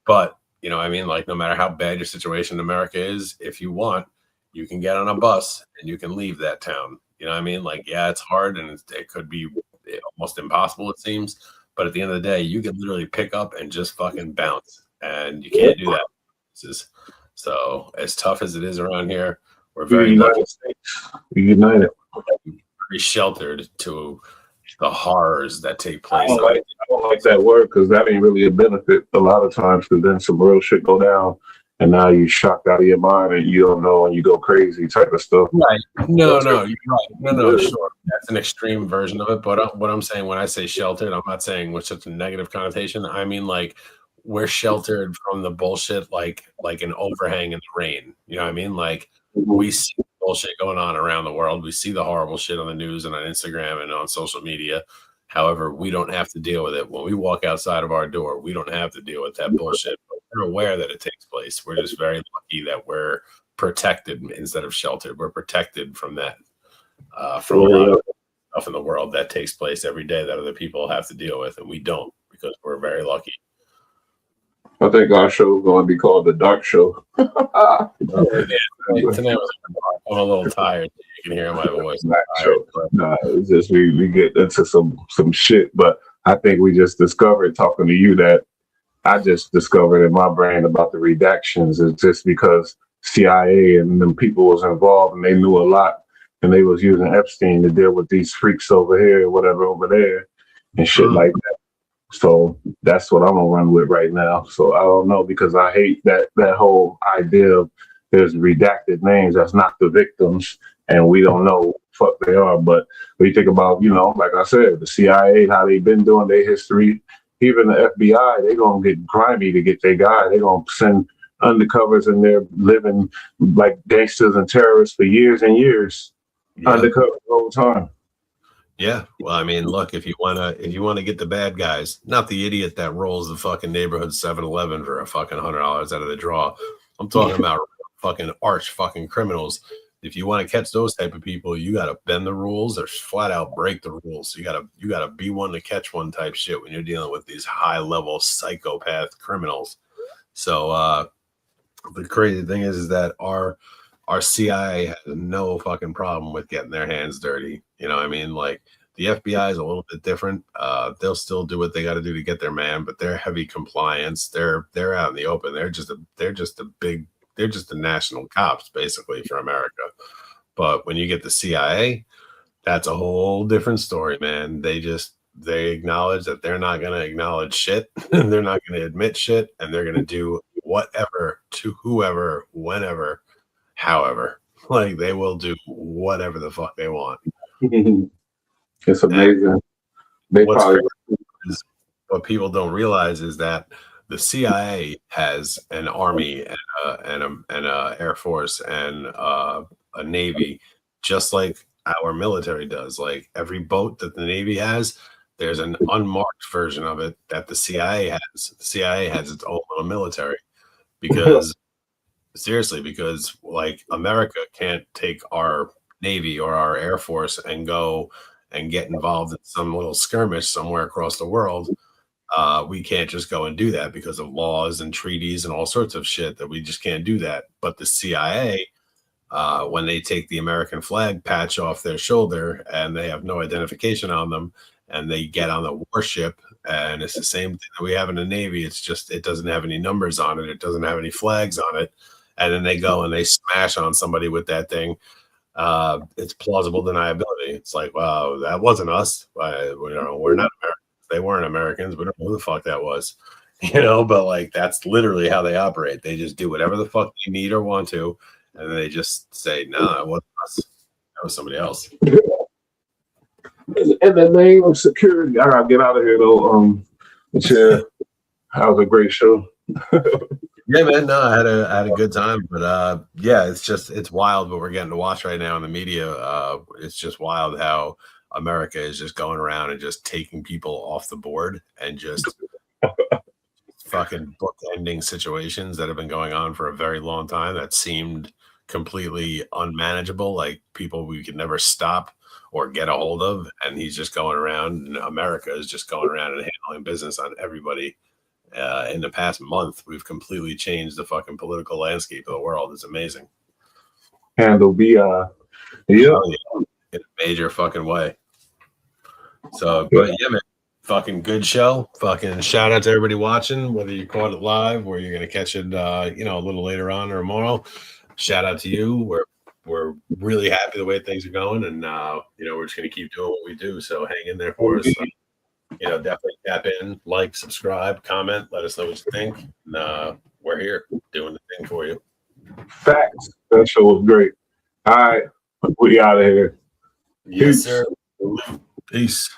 but you know, I mean, like, no matter how bad your situation in America is, if you want, you can get on a bus and you can leave that town. You know what I mean? Like, yeah, it's hard and it could be almost impossible, it seems. But at the end of the day, you can literally pick up and just fucking bounce. And you can't do that. So as tough as it is around here, we're very lucky. We're united. Pretty sheltered to the horrors that take place. I don't like that word because that ain't really a benefit a lot of times, because then some real shit go down and now you're shocked out of your mind and you don't know and you go crazy type of stuff. Right. No, you're right. No, sure. That's an extreme version of it. But what I'm saying when I say sheltered, I'm not saying with such a negative connotation. I mean, like, we're sheltered from the bullshit like an overhang in the rain. You know what I mean? Like, we see bullshit going on around the world. We see the horrible shit on the news and on Instagram and on social media. However, we don't have to deal with it. When we walk outside of our door, we don't have to deal with that bullshit. But we're aware that it takes place. We're just very lucky that we're protected instead of sheltered. We're protected from that, from a lot of stuff in the world that takes place every day that other people have to deal with, and we don't, because we're very lucky. I think our show is going to be called The Dark Show. Tonight I'm a little tired. You can hear my voice. Nah, it's just we get into some shit, but I think we just discovered, talking to you, that I just discovered in my brain about the redactions is just because CIA and them people was involved and they knew a lot, and they was using Epstein to deal with these freaks over here, whatever over there, and shit like that. So that's what I'm gonna run with right now. So I don't know, because I hate that whole idea of there's redacted names that's not the victims and we don't know what the fuck they are. But when you think about, you know, like I said, the CIA, how they've been doing their history, even the FBI, they gonna get grimy to get their guy. They gonna send undercovers in there living like gangsters and terrorists for years and years, undercover the whole time. Yeah, well, I mean, look, if you wanna get the bad guys, not the idiot that rolls the fucking neighborhood 7-Eleven for a fucking $100 out of the draw. I'm talking about fucking arch fucking criminals. If you want to catch those type of people, you got to bend the rules or flat out break the rules. You got to be one to catch one type shit when you're dealing with these high level psychopath criminals. So the crazy thing is that our CIA has no fucking problem with getting their hands dirty. You know what I mean? Like, the FBI is a little bit different. They'll still do what they got to do to get their man, but they're heavy compliance. They're out in the open. They're just the national cops basically for America. But when you get the CIA, that's a whole different story, man. They acknowledge that they're not going to acknowledge shit. They're not going to admit shit, and they're going to do whatever to whoever, whenever, however. Like, they will do whatever the fuck they want. It's amazing. What people don't realize is that the CIA has an army and a air force and a navy, just like our military does. Like, every boat that the Navy has, there's an unmarked version of it that the CIA has. The CIA has its own little military because seriously, because like, America can't take our Navy or our Air Force and go and get involved in some little skirmish somewhere across the world, we can't just go and do that because of laws and treaties and all sorts of shit that we just can't do that. But the CIA, when they take the American flag patch off their shoulder and they have no identification on them, and they get on the warship, and it's the same thing that we have in the Navy. It's just, it doesn't have any numbers on it. It doesn't have any flags on it. And then they go and they smash on somebody with that thing. It's plausible deniability. It's like, wow, that wasn't us. We're not Americans. They weren't Americans. We don't know who the fuck that was, but like, that's literally how they operate. They just do whatever the fuck they need or want to. And then they just say, no, it wasn't us. That was somebody else. In the name of security, I gotta get out of here though. Yeah, that was a great show. Yeah, man. No, I had a good time, but yeah, it's wild what we're getting to watch right now in the media. It's just wild how America is just going around and just taking people off the board and just fucking book-ending situations that have been going on for a very long time that seemed completely unmanageable, like people we could never stop or get a hold of, and he's just going around, and America is just going around and handling business on everybody. In the past month, we've completely changed the fucking political landscape of the world. It's amazing. Handle BI. Yeah. In a major fucking way. So, but yeah, man, fucking good show. Fucking shout out to everybody watching, whether you caught it live or you're going to catch it, a little later on or tomorrow. Shout out to you. We're really happy the way things are going, and we're just going to keep doing what we do. So hang in there for us. Definitely tap in, like, subscribe, comment, let us know what you think. And, we're here doing the thing for you. Facts. That show was great. All right, we out of here. Yes, sir. Peace.